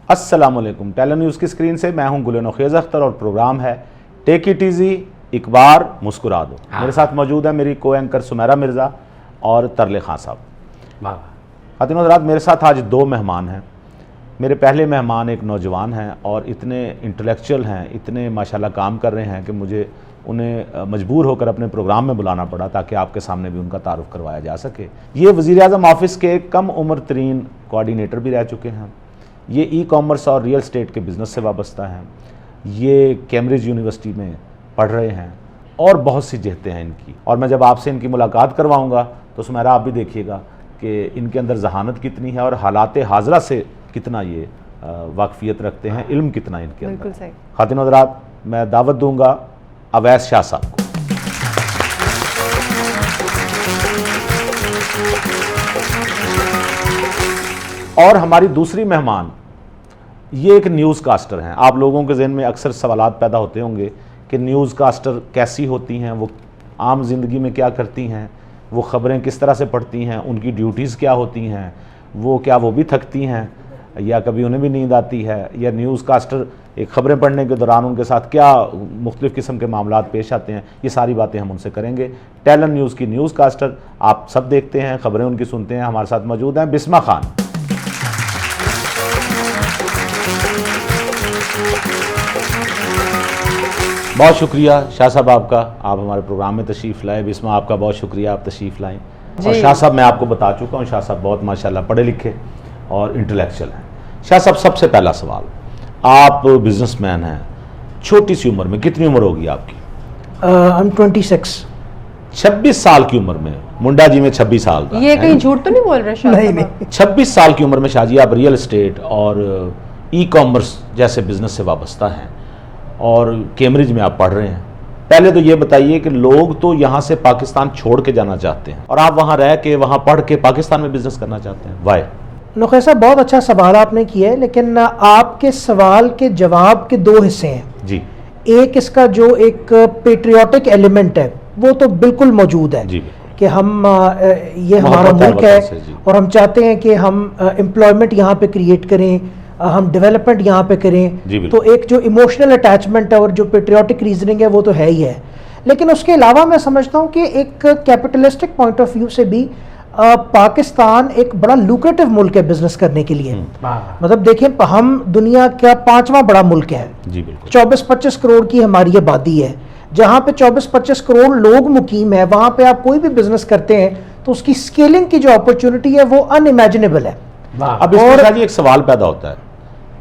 अस्सलामुअलैकुम। Talon news की screen से मैं हूं गुलेनो खेज़ अख्तर और प्रोग्राम है टेक इट ईजी, एक बार मुस्कुरा दो। मेरे साथ मौजूद है मेरी को एंकर सुमेरा मिर्ज़ा और तरले खान साहब। खातिन हज़रात, मेरे साथ आज दो मेहमान हैं। मेरे पहले मेहमान एक नौजवान हैं और इतने इंटेलेक्चुअल हैं, इतने माशाल्लाह काम कर रहे हैं कि मुझे उन्हें मजबूर होकर अपने प्रोग्राम में बुलाना पड़ा ताकि आपके सामने भी उनका तारुफ करवाया जा सके। ये वज़ीर-ए-आज़म ऑफिस के कम उम्र तरीन कोऑर्डिनेटर भी रह चुके हैं। ये ई कॉमर्स और रियल स्टेट के बिज़नेस से वाबस्ता हैं। ये कैम्ब्रिज यूनिवर्सिटी में पढ़ रहे हैं और बहुत सी जहतें हैं इनकी। और मैं जब आपसे इनकी मुलाकात करवाऊँगा तो सुमेरा आप भी देखिएगा कि इनके अंदर जहानत कितनी है और हालात हाज़रा से कितना ये वाकफियत रखते हैं, इल्म कितना इनके अंदर। बिल्कुल सही। खातिन हज़रात, मैं दावत दूंगा अवैस शाह साहब को। और हमारी दूसरी मेहमान ये एक न्यूज़ कास्टर हैं। आप लोगों के जहन में अक्सर सवालात पैदा होते होंगे कि न्यूज़ कास्टर कैसी होती हैं, वो आम ज़िंदगी में क्या करती हैं, वो ख़बरें किस तरह से पढ़ती हैं, उनकी ड्यूटीज़ क्या होती हैं, वो भी थकती हैं या कभी उन्हें भी नींद आती है, या न्यूज़ कास्टर एक ख़बरें पढ़ने के दौरान उनके साथ क्या मुख्तलिफ़ किस्म के मामलात पेश आते हैं। ये सारी बातें हम उनसे करेंगे। टेलन न्यूज़ की न्यूज़ कास्टर आप सब देखते हैं, ख़बरें उनकी सुनते हैं। हमारे साथ मौजूद हैं बिस्मा खान। बहुत शुक्रिया शाह साहब आपका, आप हमारे प्रोग्राम में तशरीफ़ लाए। बिस्मा आपका बहुत शुक्रिया, आप तशरीफ़ लाएँ। और शाह साहब, मैं आपको बता चुका हूँ, शाह साहब बहुत माशाल्लाह पढ़े लिखे और इंटेलेक्चुअल हैं। शाह साहब, सबसे पहला सवाल, आप बिजनेसमैन हैं, छोटी सी उम्र में, कितनी उम्र होगी आपकी? 26। 26 साल की उम्र में, मुंडा जी में 26 साल का, ये कहीं झूठ तो नहीं बोल रहे? नहीं। 26 साल की उम्र में शाह जी आप रियल एस्टेट और ई कॉमर्स जैसे बिजनेस से वाबस्ता हैं और कैम्ब्रिज में आप पढ़ रहे हैं। पहले तो ये बताइए कि लोग तो यहाँ से पाकिस्तान छोड़ के जाना चाहते हैं और आप वहाँ रह के, वहाँ पढ़ के पाकिस्तान में बिजनेस करना चाहते हैं, वाई? नुखैर साहब, बहुत अच्छा सवाल आपने किया है, लेकिन आपके सवाल के जवाब के दो हिस्से हैं जी। एक इसका जो एक पेट्रियाटिक एलिमेंट है वो तो बिल्कुल मौजूद है जी, कि हम ये हमारा मुल्क है और हम चाहते हैं कि हम एम्प्लॉयमेंट यहाँ पे क्रिएट करें, हम डेवलपमेंट यहाँ पे करें। तो एक जो इमोशनल अटैचमेंट है और जो पेट्रियाटिक रीजनिंग है वो तो है ही है। लेकिन उसके अलावा मैं समझता हूँ कि एक कैपिटलिस्टिक पॉइंट ऑफ व्यू से भी पाकिस्तान एक बड़ा लुक्रेटिव मुल्क है बिजनेस करने के लिए। मतलब देखें, हम दुनिया का 5वां बड़ा मुल्क है। 24-25 करोड़ की हमारी आबादी है। जहाँ पे 24-25 करोड़ लोग मुकीम है, वहाँ पे आप कोई भी बिजनेस करते हैं तो उसकी स्केलिंग की जो अपॉर्चुनिटी है वो अनइमेजिनेबल है। अब इसमें एक सवाल पैदा होता है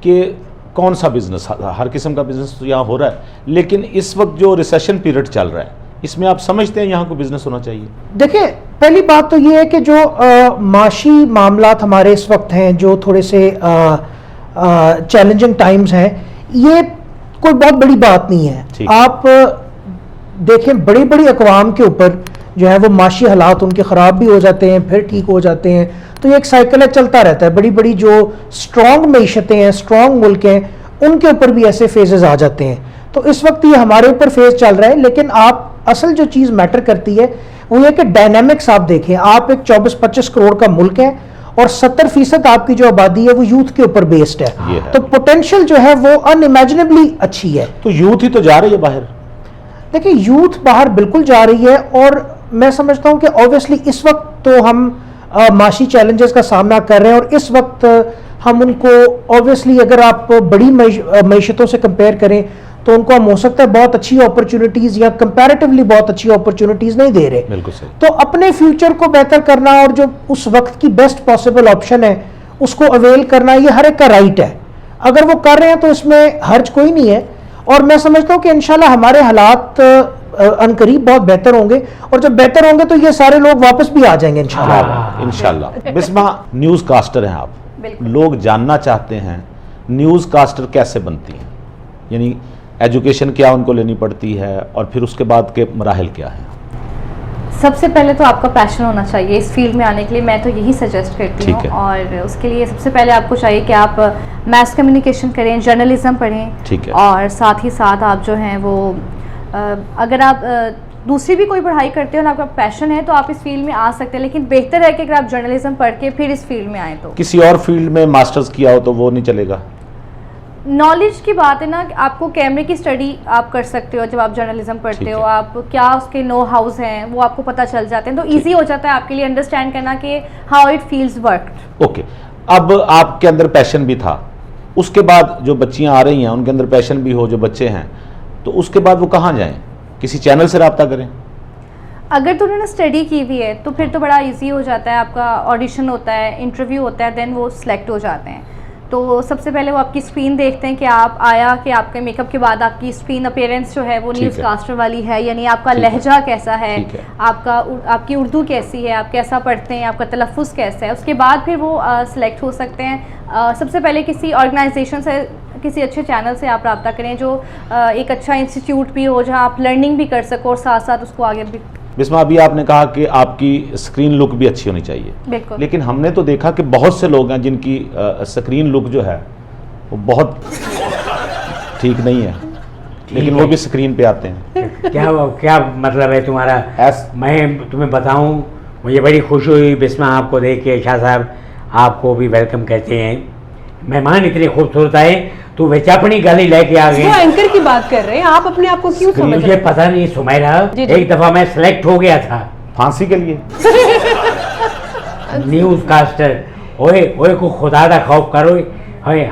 कि कौन सा बिजनेस, हर किस्म का बिजनेस तो यहाँ हो रहा है, लेकिन इस वक्त जो रिसेशन पीरियड चल रहा है इसमें आप समझते हैं यहाँ को बिजनेस होना चाहिए? देखिए, पहली बात तो ये है कि जो माशी मामलात हमारे इस वक्त हैं, जो थोड़े से चैलेंजिंग टाइम्स हैं, ये कोई बहुत बड़ी बात नहीं है। आप देखें, बड़ी बड़ी अक़वाम के ऊपर जो है वो माशी हालात उनके ख़राब भी हो जाते हैं, फिर ठीक हो जाते हैं। तो ये एक साइकिल है, चलता रहता है। बड़ी बड़ी जो स्ट्रॉन्ग मईशतें हैं, स्ट्रॉन्ग मुल्क हैं, उनके ऊपर भी ऐसे फेजेस आ जाते हैं। तो इस वक्त ये हमारे ऊपर फेज चल रहा है। लेकिन आप असल जो चीज़ मैटर करती है वो ये कि डायनामिक्स आप देखें। आप एक 24-25 करोड़ का मुल्क है और 70% आपकी जो आबादी है वो यूथ के ऊपर बेस्ड है। तो पोटेंशियल जो है वो अनइमेजिनेबली अच्छी है। तो यूथ ही तो जा रही है बाहर। देखिए, यूथ बाहर बिल्कुल जा रही है और मैं समझता हूँ कि ऑब्वियसली इस वक्त तो हम माशी चैलेंजेस का सामना कर रहे हैं और इस वक्त हम उनको ऑब्वियसली, अगर आप बड़ी मईशतों से कंपेयर करें तो उनको हम हो सकता है बहुत अच्छी अपॉर्चुनिटीज या कंपैरेटिवली बहुत अच्छी अपॉर्चुनिटीज नहीं दे रहे। बिल्कुल सही। तो अपने फ्यूचर को बेहतर करना और जो उस वक्त की बेस्ट पॉसिबल ऑप्शन है उसको अवेल करना, ये हर एक का राइट है। अगर वो कर रहे हैं तो इसमें हर्ज कोई नहीं है और मैं समझता हूँ कि इंशाल्लाह हमारे हालात अनकरीब बहुत बेहतर होंगे और जब बेहतर होंगे तो ये सारे लोग वापस भी आ जाएंगे इंशाल्लाह। बिस्मा, न्यूज़ कास्टर हैं आप, लोग जानना चाहते हैं न्यूज़ कास्टर कैसे बनती हैं, यानी एजुकेशन क्या उनको लेनी पड़ती है और फिर उसके बाद के मराहिल क्या है? सबसे पहले तो आपका पैशन होना चाहिए इस फील्ड में आने के लिए, मैं तो यही सजेस्ट करती हूँ। और उसके लिए सबसे पहले आपको चाहिए कि आप मास कम्युनिकेशन करें, जर्नलिज्म पढ़ें, और साथ ही साथ आप जो हैं वो अगर आप दूसरी भी कोई पढ़ाई करते हो ना, आपका पैशन है तो आप इस फील्ड में आ सकते हैं। लेकिन बेहतर है कि अगर आप जर्नलिज्म पढ़ के फिर इस फील्ड में आए तो। किसी और फील्ड में मास्टर्स किया हो तो वो नहीं चलेगा? नॉलेज की बात है ना, आपको कैमरे की स्टडी आप कर सकते हो जब आप जर्नलिज्म पढ़ते हो, आप क्या उसके नो हाउस हैं वो आपको पता चल जाते हैं, तो इजी हो जाता है आपके लिए अंडरस्टैंड करना कि how it feels work. Okay, अब आपके अंदर पैशन भी था, उसके बाद जो बच्चियां आ रही हैं उनके अंदर पैशन भी हो, जो बच्चे हैं, तो उसके बाद वो कहाँ जाएं? किसी चैनल से रब्ता करें? अगर तो उन्होंने स्टडी की हुई है तो फिर तो बड़ा इजी हो जाता है, आपका ऑडिशन होता है, इंटरव्यू होता है, देन वो सिलेक्ट हो जाते हैं। तो सबसे पहले वो आपकी स्क्रीन देखते हैं कि आप आया, कि आपके मेकअप के बाद आपकी स्क्रीन अपीयरेंस जो है वो न्यूज़ कास्टर वाली है, यानी आपका लहजा कैसा है, आपकी उर्दू कैसी है, आप कैसा पढ़ते हैं, आपका तलफ़्फ़ुज़ कैसा है, उसके बाद फिर वो सिलेक्ट हो सकते हैं। सबसे पहले किसी ऑर्गेनाइजेशन से, किसी अच्छे चैनल से आप रब्ता करें जो एक अच्छा इंस्टीट्यूट भी हो जहाँ आप लर्निंग भी कर सको और साथ साथ उसको आगे भी। बिस्मा, अभी आपने कहा कि आपकी स्क्रीन लुक भी अच्छी होनी चाहिए, बिल्कुल, लेकिन हमने तो देखा कि बहुत से लोग हैं जिनकी स्क्रीन लुक जो है वो बहुत ठीक नहीं है, लेकिन वो भी स्क्रीन पे आते हैं। क्या मतलब है तुम्हारा? मैं तुम्हें बताऊं, मुझे बड़ी खुशी हुई बिस्मा आपको देख के। शाह साहब आपको भी वेलकम कहते हैं, मेहमान इतने खूबसूरत आए तो वे अपनी गाली लेके आ गए। एंकर की बात कर रहे हैं आप, अपने आप को क्यों समझ रहे हैं? मुझे पता नहीं सुमैरा, एक दफा मैं सिलेक्ट हो गया था फांसी के लिए। न्यूज कास्टर, ओए ओए को खुदा दा खौफ करो,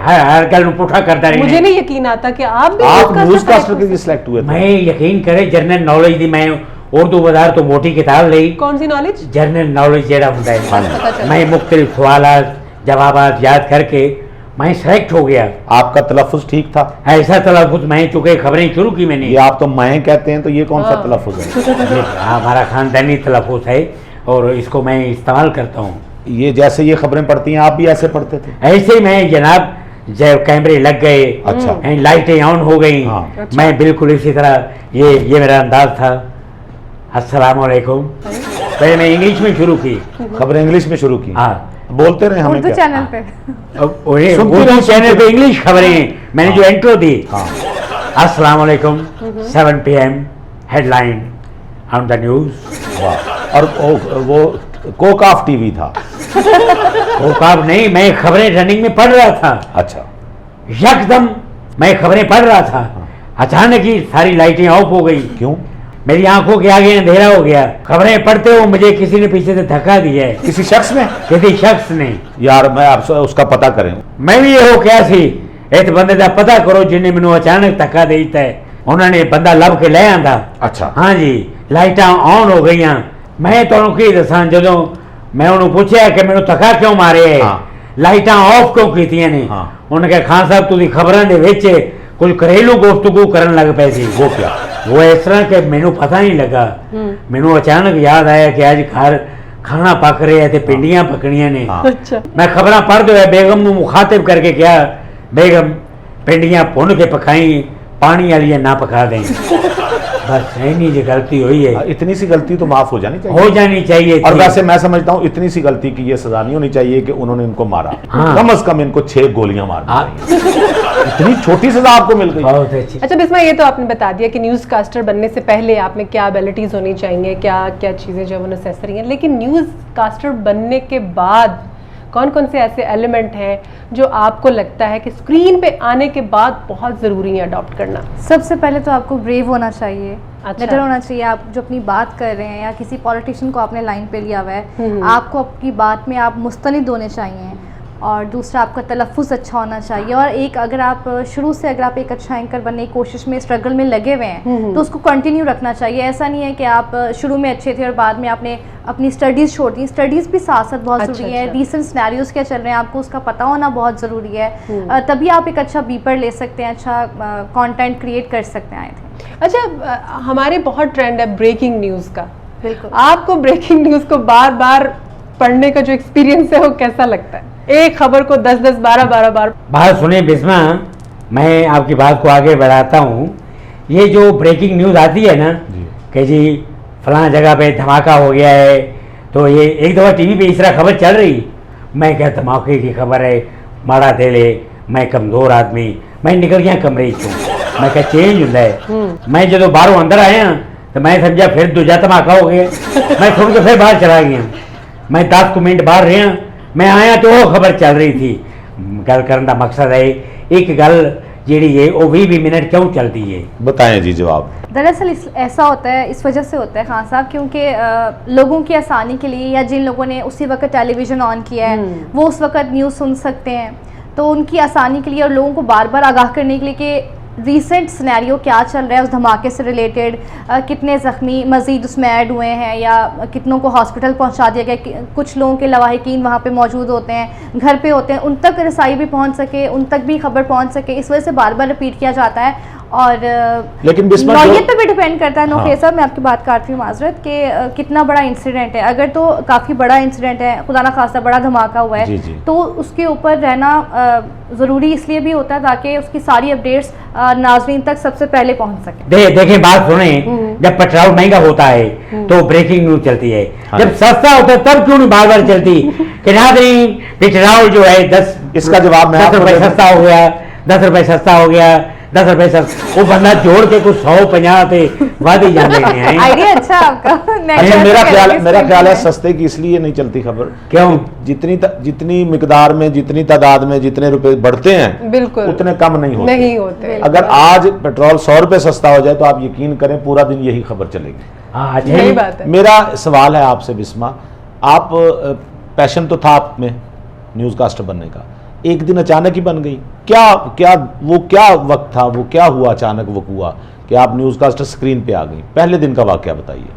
हर गल नु पुठा करता रही। मुझे नहीं यकीन आता कि आप भी न्यूज कास्टर के लिए सिलेक्ट हुए थे। मैं यकीन करे जनरल नॉलेज दी, मैं उर्दू बाजार तो मोटी किताब ली। कौन सी नॉलेज? जनरल नॉलेज जेड़ा होता है, मैं मुख्तलिफ सवालात जवाबात याद करके मैं सिलेक्ट हो गया। आपका तलफ़्फ़ुज़ ठीक था? ऐसा तलफ़्फ़ुज़, मैं चूंकि खबरें शुरू की मैंने। ये आप तो मैं कहते हैं, तो ये कौन सा तलफ़्फ़ुज़ है? ये हमारा खानदानी तलफ़्फ़ुज़ है और इसको मैं इस्तेमाल करता हूँ। ये जैसे ये खबरें पढ़ती हैं, आप भी ऐसे पढ़ते थे? ऐसे मैं जनाब, जब कैमरे लग गए, अच्छा, लाइटें ऑन हो गई, मैं बिल्कुल इसी तरह, ये मेरा अंदाज था। अस्सलाम वालेकुम। पहले मैं इंग्लिश में शुरू की, खबरें इंग्लिश में शुरू की। हाँ, बोलते रहे हमें उर्दू चैनल पे, उर्दू चैनल पे इंग्लिश खबरें। मैंने जो इंट्रो दी, अस्सलाम वालेकुम, 7 PM headline on the news. और वो कोकाफ टीवी था? कोकाफ नहीं, मैं खबरें रनिंग में पढ़ रहा था। अच्छा, यकदम मैं खबरें पढ़ रहा था, अचानक ही सारी लाइटें ऑफ हो गई। क्यों? मेरी आंखों के आगे अंधेरा हो गया। खबरें पढ़ते हो मुझे किसी ने पीछे से धक्का दिया है। किसी शख्स ने? किसी शख्स ने। यार मैं आपसे उसका पता करें। मैं भी ये हो क्या सी इस बंदे का पता करो जिन्हें मैनू अचानक धक्का दे दिता है। उन्होंने बंदा लब के ले आंदा। अच्छा, हाँ जी, लाइटां ऑन हो गई। मैं तुहानू की दसां, जदों मैं उन्होंने पूछा कि मैनू धक्का क्यों मारे है, लाइटां ऑफ क्यों कीतियां ने, उन्होंने कहा खान साहब तुसी खबरां दे विच कुछ घरेलू गुफ्तगू करन लग पे सी। वो क्या? वो इस तरह के मैनू पता नहीं लगा। मैनू अचानक याद आया कि आज घर खाना पक रहे थे, पिंडियां पकड़ियां ने। अच्छा। मैं खबरां पढ़ दो बेगम नू मुखातिब करके क्या, बेगम पिंडियां भुन के पकाई, पानी वाली ना पका दें। बस इतनी जो गलती हुई है, इतनी सी गलती तो माफ हो जानी चाहिए। हो जानी चाहिए। और वैसे मैं समझता हूँ इतनी सी गलती की ये सजा नहीं होनी चाहिए कि उन्होंने इनको मारा। कम से कम इनको 6 गोलियां मार दी। इतनी छोटी सजा आपको मिल गई। बहुत अच्छी। अच्छा बिस्मा, ये तो आपने बता दिया कि न्यूज़ कास्टर बनने से पहले आप में क्या एबिलिटीज़ होनी चाहिए, क्या क्या चीज़ें जो वो नेसेसरी हैं, लेकिन न्यूज़ कास्टर बनने के बाद कौन कौन से ऐसे एलिमेंट हैं जो आपको लगता है कि स्क्रीन पे आने के बाद बहुत ज़रूरी है अडॉप्ट करना? सबसे पहले तो आपको ब्रेव होना चाहिए, अच्छा। निडर होना चाहिए। आप जो अपनी बात कर रहे हैं या किसी पॉलिटिशियन को आपने लाइन पे लिया हुआ है, आपको आपकी बात में आप मुस्तनिद होने चाहिए। और दूसरा, आपका तलफ़्फ़ुज़ अच्छा होना चाहिए। और एक, अगर आप शुरू से अगर आप एक अच्छा एंकर बनने की कोशिश में, स्ट्रगल में लगे हुए हैं, तो उसको कंटिन्यू रखना चाहिए। ऐसा नहीं है कि आप शुरू में अच्छे थे और बाद में आपने अपनी स्टडीज़ छोड़ दी। स्टडीज़ भी साथ साथ बहुत ज़रूरी है। रीसेंट सिनेरियोज़ क्या चल रहे हैं आपको उसका पता होना बहुत ज़रूरी है। तभी आप एक अच्छा बीपर ले सकते हैं, अच्छा कंटेंट क्रिएट कर सकते हैं। आए थे। अच्छा, हमारे बहुत ट्रेंड है ब्रेकिंग न्यूज़ का। बिल्कुल। आपको ब्रेकिंग न्यूज़ को बार बार पढ़ने का जो एक्सपीरियंस है वो कैसा लगता है? एक खबर को 10-10, 12-12 बार। बात सुने बिस्मा, मैं आपकी बात को आगे बढ़ाता हूँ। ये जो ब्रेकिंग न्यूज़ आती है ना कि जी फलां जगह पे धमाका हो गया है, तो ये एक दफ़ा टीवी पे इस तरह खबर चल रही, मैं क्या धमाके की खबर है, माड़ा तेले, मैं कमज़ोर आदमी, मैं निकल गया कमरे चो, मैं क्या चेंज होता है। मैं जो बाहरों अंदर आया तो मैं समझा फिर दूजा धमाका हो गया। मैं छोड़ के फिर बाहर चला गया। मैं 10 मिनट बाहर रहा, मैं आया तो वो खबर चल रही थी। गल करने का मकसद है, एक गल जी है वो 20 मिनट क्यों चलती है? बताएं जी जवाब। दरअसल ऐसा होता है, इस वजह से होता है खान साहब, क्योंकि लोगों की आसानी के लिए, या जिन लोगों ने उसी वक्त टेलीविज़न ऑन किया है वो उस वक्त न्यूज़ सुन सकते हैं, तो उनकी आसानी के लिए और लोगों को बार बार आगाह करने के लिए कि रीसेंट सिनेरियो क्या चल रहा है उस धमाके से रिलेटेड, कितने ज़ख्मी मज़ीद उसमें ऐड हुए हैं या कितनों को हॉस्पिटल पहुंचा दिया गया, कुछ लोगों के लवाहिकीन वहाँ पे मौजूद होते हैं, घर पे होते हैं, उन तक रसाई भी पहुंच सके, उन तक भी खबर पहुंच सके, इस वजह से बार बार रिपीट किया जाता है। और लेकिन नौयत पे भी डिपेंड करता है। नौखे साहब, मैं आपकी बात काटती हूँ, माजरत, कि कितना बड़ा इंसिडेंट है। अगर तो काफ़ी बड़ा इंसिडेंट है, खुदा ना खास्ता बड़ा धमाका हुआ है, तो उसके ऊपर रहना ज़रूरी इसलिए भी होता है ताकि उसकी सारी अपडेट्स नाज़रीन तक सबसे पहले पहुँच सके। देखें बात सुने, जब पेट्रोल महंगा होता है तो ब्रेकिंग न्यूज चलती है, जब सस्ता होता है तब क्यों नहीं बार बार चलती कि नाज़रीन पेट्रोल जो है 10, इसका जवाब 10 रुपए सस्ता हो गया, 10 रुपए सस्ता हो गया, 10 रुपए सस्ता, वो बंदा जोड़ के कुछ 150 थे वाद ही जाने हैं। आइडिया अच्छा आपका। मेरा ख्याल है सस्ते की इसलिए नहीं चलती खबर, क्यों? जितनी मिकदार में, जितनी तादाद में जितने रुपए बढ़ते हैं बिल्कुल उतने कम नहीं होते। अगर आज पेट्रोल 100 रुपए सस्ता हो जाए तो आप यकीन करें पूरा दिन यही खबर चलेगी। यही बात है। मेरा सवाल है आपसे बिस्मा, आप पैशन तो था आप में न्यूज़ कास्टर बनने का, एक दिन अचानक ही बन गई, क्या वक्त था, वो क्या हुआ अचानक वो हुआ कि आप न्यूज़ कास्टर स्क्रीन पे आ गई? पहले दिन का वाकया बताइए।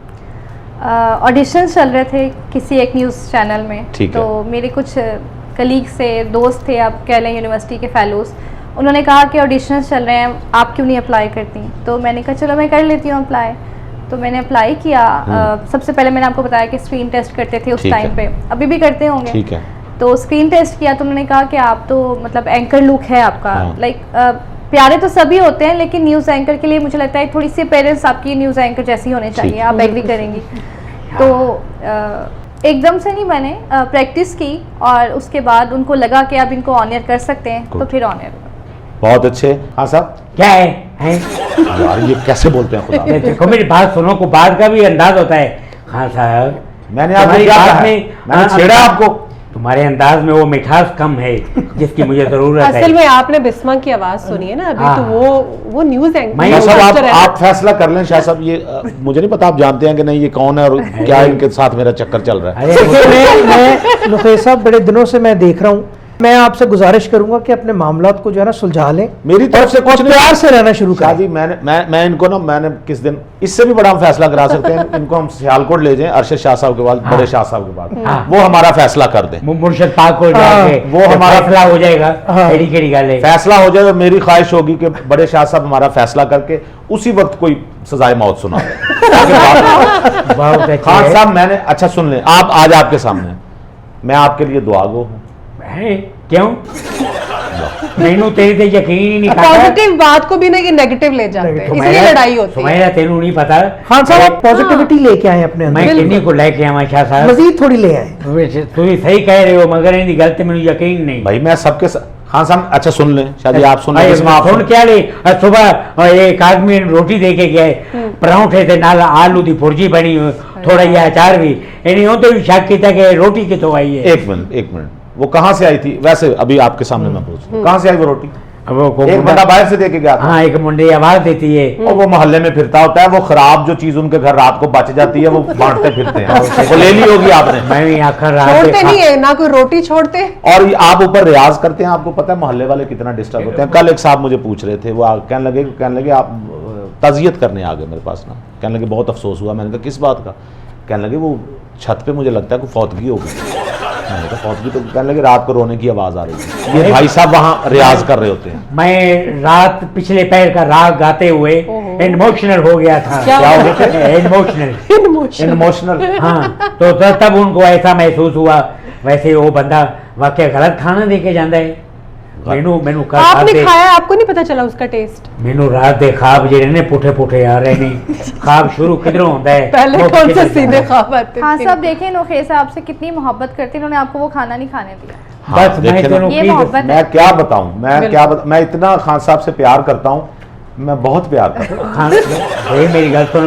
ऑडिशन चल रहे थे किसी एक न्यूज़ चैनल में, तो मेरे कुछ कलीग से दोस्त थे, आप कह लें यूनिवर्सिटी के फेलोज, उन्होंने कहा कि ऑडिशन चल रहे हैं, आप क्यों नहीं अप्लाई करती? तो मैंने कहा चलो मैं कर लेती हूँ अप्लाई। तो मैंने अप्लाई किया। सबसे पहले मैंने आपको बताया कि स्क्रीन टेस्ट करते थे उस टाइम पे, अभी भी करते होंगे। ठीक है। तो स्क्रीन टेस्ट किया तो उन्होंने कहा कि आप तो मतलब एंकर लुक है आपका, लाइक प्यारे तो सभी होते हैं लेकिन न्यूज़ एंकर के लिए मुझे लगता है थोड़ी सी पेरेंट्स आपकी न्यूज़ एंकर जैसी होने चाहिए, आप एग्री करेंगी। तो एकदम से नहीं, मैंने प्रैक्टिस की और उसके बाद उनको लगा कि आप इनको ऑन एयर कर सकते हैं, तो फिर ऑन एयर। बहुत अच्छे। हाँ साहब, क्या है? यार ये कैसे बोलते हैं खुदा? देखो मेरी बात सुनो, को बात का भी अंदाज होता है। हाँ साहब, मैंने छेड़ा आपको, तुम्हारे अंदाज में वो मिठास कम है जिसकी मुझे जरूरत है। असल में आपने बिस्मा की आवाज सुनी है ना अभी, तो वो न्यूज़ एंकर। आप फैसला कर लें शाह साहब, ये मुझे नहीं पता आप जानते हैं कि नहीं ये कौन है और क्या इनके साथ मेरा चक्कर चल रहा है। मैं नुखैर साहब बड़े दिनों से मैं देख रहा हूँ, मैं आपसे गुजारिश करूंगा कि अपने मामलात को जो है ना सुलझा लें, मेरी तरफ से कुछ प्यार से रहना शुरू करें। शादी मैं इनको ना, मैंने किस दिन इससे भी बड़ा हम फैसला करा सकते हैं, इनको हम सियालकोट ले जाएं, अरशद शाह साहब के बाद, बड़े शाह साहब के बाद, वो हमारा फैसला कर दें, मुर्शद पाक को जाके वो हमारा फैसला हो जाएगा। फैसला हो जाए, मेरी ख्वाहिश होगी कि बड़े शाह साहब हमारा फैसला करके उसी वक्त कोई सजाए मौत सुना दे। खान साहब मैंने, अच्छा सुन लें, आप आज आपके सामने मैं आपके लिए दुआ गो हूँ। क्यों? मैनू तेरे ते यकीन ही नहीं करता। पॉजिटिव बात को भी नहीं, नेगेटिव ले जाते हैं, इसलिए लड़ाई होती है। सुमैया तेनू नहीं पता। खान साहब आप पॉजिटिविटी लेके आए अपने अंदर। मैं किन्नी को लेके आया शाह साहब, मजीद थोड़ी ले आए। तुम सही कह रहे हो मगर इनकी गलती में यकीन नहीं। भाई मैं सबके खान साहब, अच्छा सुन लें शादी, आप सुन लें। सुन क्या ले, सुबह एक आदमी रोटी दे के गए, परांठे थे नाल आलू दी भुर्जी बनी, थोड़ा ये अचार भी, इन्हें तो भी शक किया कि रोटी कितों आई है। एक मिनट, वो कहाँ से आई थी? वैसे अभी आपके सामने मैं पूछूं, कहाँ से आई वो रोटी? एक बंदा बाहर से दे के गया था। हाँ, एक मुंडे आवाज देती है और वो मोहल्ले में फिरता होता है, वो खराब जो चीज उनके घर रात को बच जाती है वो बांटते फिरते हैं। वो ले ली होगी आपने। मैं भी आखिर छोड़ते नहीं है ना, कोई रोटी छोड़ते। और आप ऊपर रियाज करते हैं, आपको पता है मोहल्ले वाले कितना डिस्टर्ब होते हैं। कल एक साहब मुझे पूछ रहे थे, वो कहने लगे आप ताज़ियत करने आ गए मेरे पास ना, कहने लगे बहुत अफसोस हुआ। मैंने कहा किस बात का? कहने लगे वो छत पे मुझे लगता है कोई फौतगी हो गई। मैंने कहा फौतगी? तो कहने लगे रात को रोने की आवाज आ रही थी। ये भाई साहब वहाँ रियाज कर रहे होते हैं। मैं रात पिछले पैर का राग गाते हुए इमोशनल हो गया था। क्या हो गया था? इमोशनल। हाँ, तो तब उनको ऐसा महसूस हुआ, वैसे वो बंदा वाकई गलत खाना दे के जाता है। मैनू आपने खाया, आपको नहीं पता चला उसका टेस्ट? मैनू रात दे ख्वाब जेडे ने पुठे आ रहे ने, ख्वाब शुरू किधरों होता है, पहले कौन से सीधे ख्वाब आते थे? हाँ साहब देखें, नौखे साहब से कितनी मोहब्बत करते हैं, इन्होंने आपको वो खाना नहीं खाने दिया। हाँ, मैं क्या बताऊं, मैं इतना खान साहब से प्यार करता हूं मैं बहुत प्यार करता हूं। खान भाई मेरी गल सुन,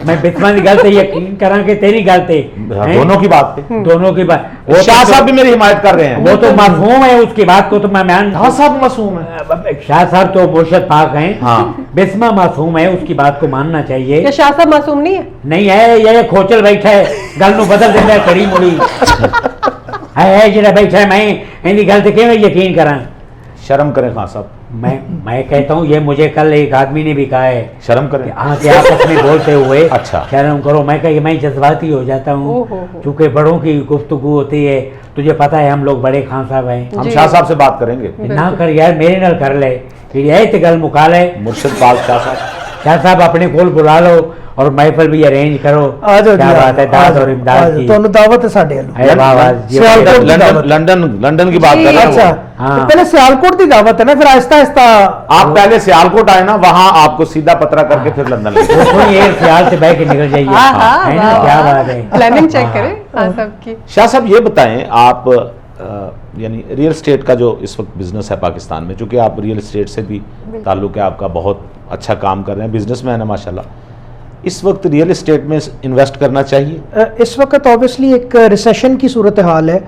मैं बिस्मा की गल से यकीन करा कि तेरी गल से दोनों की बात पे, दोनों की बात। वो शाह साहब भी मेरी हिमायत कर रहे हैं। वो तो मासूम है, उसकी बात को तो मैं मान। शाह साहब मासूम है, शाह साहब तो मुर्शद पाक हैं। हाँ। बिस्मा मासूम है, उसकी बात को मानना चाहिए। क्या शाह साहब मासूम नहीं है? नहीं है, ये खोचल बैठा है, गल नू बदल देता है कड़ी मुड़ी है जेड़ा बैठा है। मैं इनकी गल से क्यों यकीन करा? शर्म करें खान साहब, मैं कहता हूँ, ये मुझे कल एक आदमी ने भी कहा है, शर्म करें। हाँ कि आपस में बोलते हुए अच्छा शर्म करो। मैं कहा मैं जज्बाती हो जाता हूँ, क्योंकि बड़ों की गुफ्तगू होती है। तुझे पता है हम लोग बड़े खान साहब हैं। हम शाह साहब से बात करेंगे। ना कर यार, मेरे नाल कर ले, फिर यही गल मुका ले। मुर्शिद पाक शाह साहब, शाह साहब अपने कोल बुला लो और महफिल भी अरेंज करो। आ जाओ क्या जी, बात है, दाद और इमदाद की। ਤੁਹਾਨੂੰ ਦਾਵਤ ਹੈ ਸਾਡੇ ਵੱਲੋਂ। अरे वाह वाह, ये सियालकोट की दावत। लंदन की बात कर रहे हैं अच्छा, वो। हाँ। तो पहले सियालकोट की दावत है ना, फिर आहिस्ता आहिस्ता आप पहले सियालकोट आए ना, वहां आपको सीधा पतरा करके फिर लंदन ले वो थोड़ी एक ख्याल से बह के निकल जाइए। हाँ, हाँ, है ना, वाह, क्या वाह। बात है। प्लानिंग चेक करें हाँ सबकी। शाह साहब ये बताएं, आप यानी रियल एस्टेट का जो इस वक्त बिजनेस है पाकिस्तान में, चूंकि आप रियल एस्टेट से भी ताल्लुक है आपका, बहुत अच्छा काम कर रहे हैं, बिजनेसमैन है माशाल्लाह, इस वक्त रियल एस्टेट में इन्वेस्ट करना चाहिए? इस वक्त ऑब्वियसली एक रिसेशन की सूरत हाल है,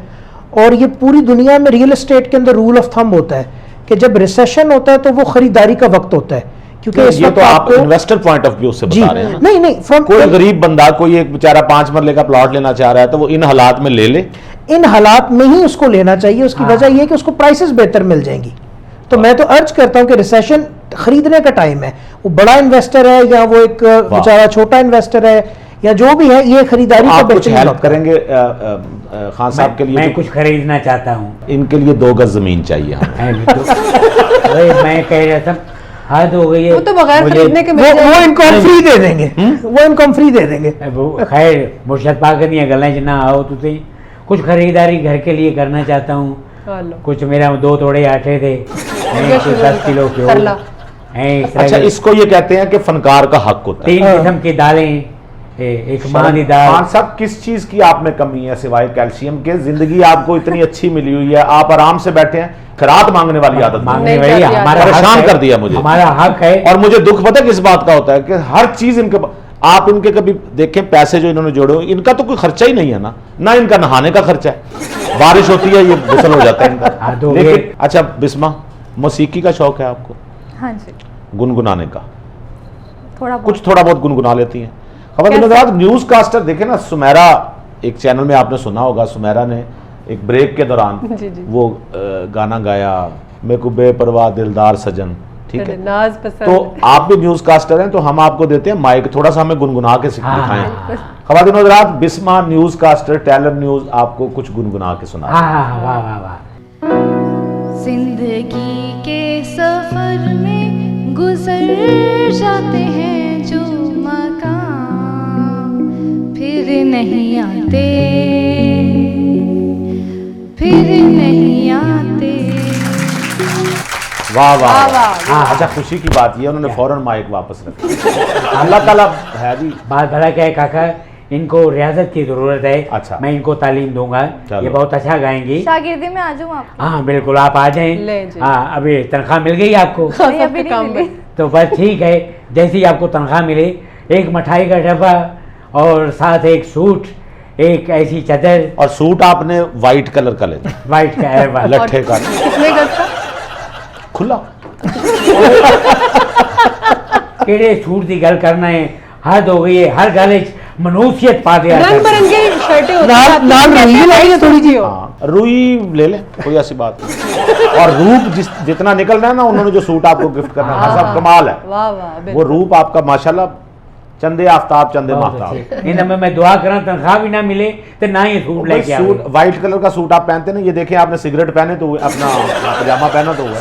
और ये पूरी दुनिया में रियल एस्टेट के अंदर रूल ऑफ थंब होता है कि जब रिसेशन होता है तो वो खरीदारी का वक्त होता है, क्योंकि इस ये वक्त तो आप आपको इन्वेस्टर पॉइंट ऑफ व्यू से जी बता रहे हैं ना? नहीं फ्रॉम कोई गरीब बंदा, कोई एक बेचारा 5 मरले का प्लॉट लेना चाह रहा है, तो वो इन हालात में ले ले। इन हालात में ही उसको लेना चाहिए। उसकी वजह यह है कि उसको प्राइसेस बेहतर मिल जाएंगी। तो मैं तो अर्ज करता हूं कि रिसेशन खरीदने का टाइम है। वो बड़ा इन्वेस्टर है या वो एक बेचारा छोटा इन्वेस्टर है या जो भी है, ये खरीदारी का आप कुछ बेहतरीन हेल्प वक्त है। करेंगे खान साहब के लिए? मैं कुछ खरीदना चाहता हूँ। इनके लिए 2 गज जमीन चाहिए हमें। अरे मैं कह रहा था हद हो गई है। वो तो बगैर मुझे- खरीदने के मिल वो जाएगा। इनको हम फ्री दे देंगे, वो इनको हम फ्री दे देंगे। वो खैर मुर्शद पाक दी गल्लां च ना आओ। तुझे कुछ खरीदारी घर के लिए करना चाहता हूँ। हेलो। कुछ मेरा 2 तोड़े आटे थे, कुछ 10 किलो करला। घ्यो। अच्छा, इसको ये कहते हैं कि फनकार का हक होता है। 3 किस्म की दालें, एक माँ की दाल। खान साहब, किस चीज की आप में कमी है सिवाय कैल्शियम के? जिंदगी आपको इतनी अच्छी मिली हुई है, आप आराम से बैठे हैं, खैरात मांगने वाली आदत मांगने नहीं। नहीं वाली करती हमारा हक परेशान है। कर दिया मुझे। हमारा हक है। और मुझे दुख पता है किस बात का होता है कि हर चीज इनके आप इनके कभी देखें पैसे जो इन्होंने जोड़े हुए, इनका तो कोई खर्चा ही नहीं है ना इनका नहाने का खर्चा है। बारिश होती है ये गुसल हो जाता है इनका। हाँ, तो लेकिन अच्छा बिस्मा, मौसीकी का शौक है आपको? हाँ जी, गुनगुनाने का? कुछ थोड़ा बहुत गुनगुना लेती हैं? खबर न्यूज कास्टर देखे ना, सुमेरा, एक चैनल में आपने सुना होगा, सुमेरा ने एक ब्रेक के दौरान जी, जी। वो गाना गाया, मेरे को बेपरवाह दिलदार सजन, ठीक है? नाज पसंद। तो आप भी न्यूज कास्टर हैं, तो हम आपको देते हैं माइक, थोड़ा सा हमें गुनगुना के हाँ, दिखाएं। खवातीन हज़रात, Bisma news caster, Taylor news, आपको कुछ गुनगुना के सुना। हाँ, वाह वाह वाह। जिंदगी के सफर में गुजर जाते हैं जो मकाम, फिर नहीं आते, फिर नहीं आते। वाह वाह वाह। वाह। अच्छा, खुशी की बात ये उन्होंने फौरन माइक वापस रखा। अल्लाह ताला है जी। बात भला क्या है काका, इनको रियाजत की जरूरत है। अच्छा। मैं इनको तालीम दूंगा, चलो। ये बहुत अच्छा गाएंगी। शागिर्दी में आ जाऊँ आप? हाँ बिल्कुल, आप आ जाएं। ले जी। हाँ, अभी तनख्वाह मिल गई आपको? नहीं, अभी नहीं काम मिली। तो बस ठीक है, जैसे ही आपको तनख्वाह मिले, एक मिठाई का डब्बा और साथ एक सूट, एक ऐसी चादर। और सूट आपने व्हाइट कलर का लेना, वाइट का है वाला। लट्ठे का, कितने गज का? खुला। केड़े सूट की गल करना है, हद हो गई है। हर गल मनुष्यत पा दिया रंग बिरंगी शर्टें होती हैं। नाल रुई लगी है थोड़ी जी। हाँ, रुई ले लें, कोई ऐसी बात नहीं। और रूप जितना निकल रहा है ना, उन्होंने जो सूट आपको गिफ्ट करना है, सब कमाल है। वाह वाह, वो बिल्कुल। रूप आपका माशाल्लाह, चंदे आफ्ताब, चंदे महताब। इनमें मैं दुआ करा तनख्वाह भी ना मिले तो ना ही सूट लेके आओ। सूट व्हाइट कलर का सूट आप पहनते ना, ये देखें आपने सिगरेट पहने तो अपना पजामा पहना तो हुआ।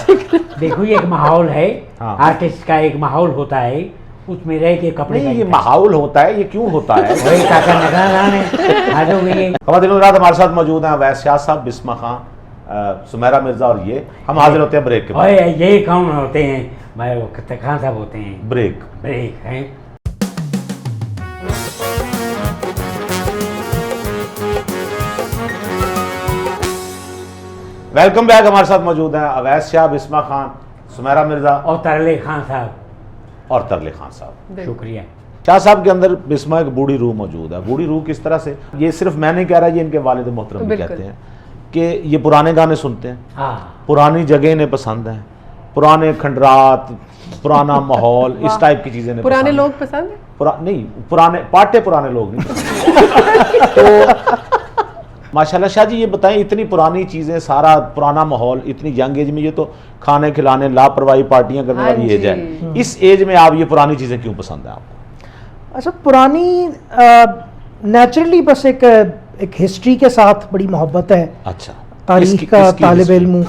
देखो ये एक माहौल है, हाँ। आर्टिस्ट का एक माहौल होता है, उसमें रह के कपड़े नहीं, ये माहौल होता है, ये क्यों होता है? वही काका नगान है। हद हो गई है। खवातीन रात हमारे साथ मौजूद हैं अवैस शाह साहब, बिस्मा खान, सुमेरा मिर्जा और ये। हम हाजिर होते हैं ब्रेक के बाद। ओए ये कौन होते हैं? मैं वो खान साहब होते हैं। ब्रेक। ब्रेक हैं। Welcome back. हमारे साथ मौजूद हैं अवैस शाह, बिस्मा खान, सुमेरा मिर्जा। और तरले खान साहब। और तरले खान साहब। शुक्रिया। शाह साहब के अंदर बिस्मा एक बूढ़ी रूह मौजूद है। बूढ़ी रूह किस तरह से, ये सिर्फ मैं नहीं कह रहा, ये इनके वालिद मोहतरम भी कहते हैं कि ये पुराने गाने सुनते हैं, पुरानी जगह इन्हें पसंद है, पुराने खंडरात, पुराना माहौल, इस टाइप की चीजें। पुराने लोग पसंद है? नहीं, पुराने पाटे पुराने लोग नहीं। तो माशाल्लाह शाह जी ये बताएं, इतनी पुरानी चीजें, सारा पुराना माहौल, इतनी यंग एज में, ये तो खाने खिलाने लापरवाही पार्टियां करने वाली एज है, इस एज में आप ये पुरानी चीजें क्यों पसंद है आपको? अच्छा, पुरानी नेचुरली बस एक हिस्ट्री के साथ बड़ी मोहब्बत है। अच्छा, तारीख का तालिब इल्म,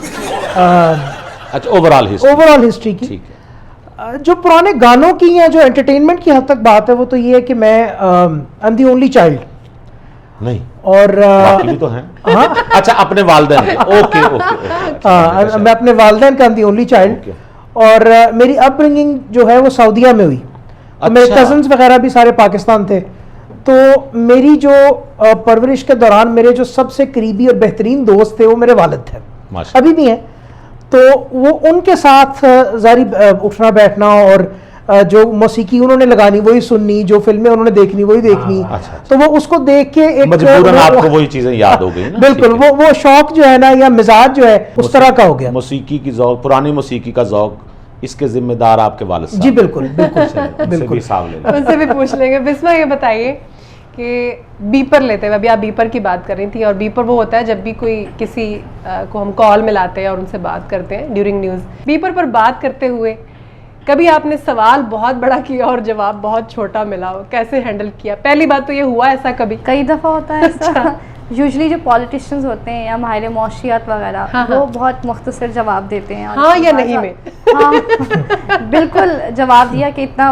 अच्छा ओवरऑल हिस्ट्री की। ठीक है। जो पुराने गानों की या जो एंटरटेनमेंट की हद तक बात है, वो तो ये है कि मैं I am the only child नहीं, और बाकी भी तो हैं। हाँ? अच्छा, अपने वालिदैन। Okay okay. मैं अपने वालिदैन का दी ओनली चाइल्ड, और मेरी अपब्रिंगिंग जो है वो सऊदीया में हुई। तो मेरे कजन्स वगैरह भी सारे पाकिस्तान थे। तो मेरी जो परवरिश के दौरान मेरे जो सबसे करीबी और बेहतरीन दोस्त थे वो मेरे वालिद थे, अभी भी हैं। तो वो उनके साथ जारी उठना बैठना और जो मौसीकी उन्होंने लगानी वही सुननी, जो फिल्में उन्होंने देखनी वही देखनी। तो वो उसको देख के एक मजबूरन आपको वही चीजें याद हो गई ना। बिल्कुल, वो शौक जो है ना, या मिजाज जो है उस तरह का हो गया। मौसीकी की जौक, पुरानी मौसीकी का जौक, इसके जिम्मेदार आपके वालिद साहब। जी बिल्कुल बिल्कुल बिल्कुल, उनसे भी पूछ लेंगे। बिस्मा ये बताइए कि बीपर लेते हुए, अभी आप बीपर की बात कर रही थी, और बीपर वो होता है जब भी कोई किसी को हम कॉल मिलाते हैं और उनसे बात करते हैं ड्यूरिंग न्यूज़। बीपर पर बात करते हुए कभी आपने सवाल बहुत बड़ा किया और जवाब बहुत छोटा मिला हो, कैसे हैंडल किया? पहली बात तो ये हुआ ऐसा कभी? कई दफ़ा होता है ऐसा। यूजुअली जो पॉलिटिशियंस होते हैं या माहिर मौशियात वगैरह, वो बहुत मुख्तसर जवाब देते हैं। हाँ या नहीं में? हाँ, बिल्कुल जवाब दिया कि इतना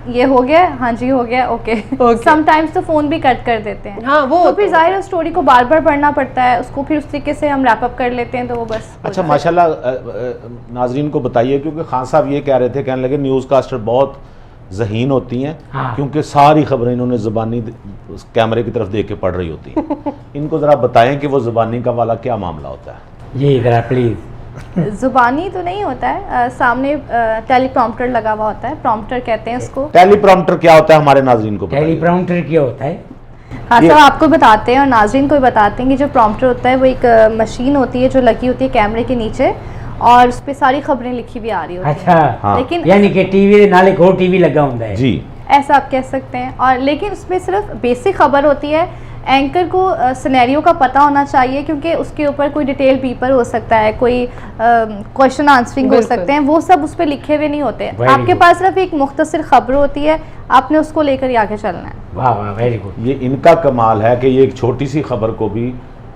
ये हो गया, हाँ जी हो गया, ओके। समटाइम्स तो फ़ोन भी कट कर देते हैं। हाँ, वो तो फिर ज़ाहिर है स्टोरी को बार बार पढ़ना पड़ता है, उसको फिर उस तरीके से हम रैप अप कर लेते हैं, तो वो बस। अच्छा, माशाल्लाह नाजरीन को बताइए, क्योंकि खान साहब ये कह रहे थे, कहने लगे न्यूज़ कास्टर बहुत ज़हीन होती हैं। हाँ। क्योंकि सारी खबरें इन्होंने ज़बानी कैमरे की तरफ देख के पढ़ रही होती हैं। इनको ज़रा बताएं कि वो ज़बानी का वाला क्या मामला होता है। जी ज़रा प्लीज़। ज़ुबानी तो नहीं होता है, सामने टेलीप्रॉम्प्टर लगा हुआ होता है, प्रॉम्प्टर कहते हैं उसको। टेलीप्रॉम्प्टर क्या होता है हमारे नाजरीन को? टेलीप्रॉम्प्टर क्या होता है? हाँ सब आपको बताते हैं और नाजरीन को भी बताते हैं कि जो प्रॉम्प्टर होता है वो एक मशीन होती है जो लगी होती है कैमरे के नीचे, और उस पे सारी खबरें लिखी भी आ रही होती हैं। अच्छा, हाँ। लेकिन यानी कि टीवी नाले को टीवी लगा होता है जी, ऐसा आप कह सकते हैं। और लेकिन उसमें सिर्फ बेसिक खबर होती है, एंकर को सिनेरियो का पता होना चाहिए, क्योंकि उसके ऊपर कोई डिटेल पेपर हो सकता है, कोई क्वेश्चन आंसरिंग हो सकते हैं, वो सब उस पर लिखे हुए नहीं होते। आपके पास सिर्फ एक मुख्तसर खबर होती है, आपने उसको लेकर ही आगे चलना है। वाह वाह, वेरी गुड। ये इनका कमाल है कि ये एक छोटी सी खबर को भी,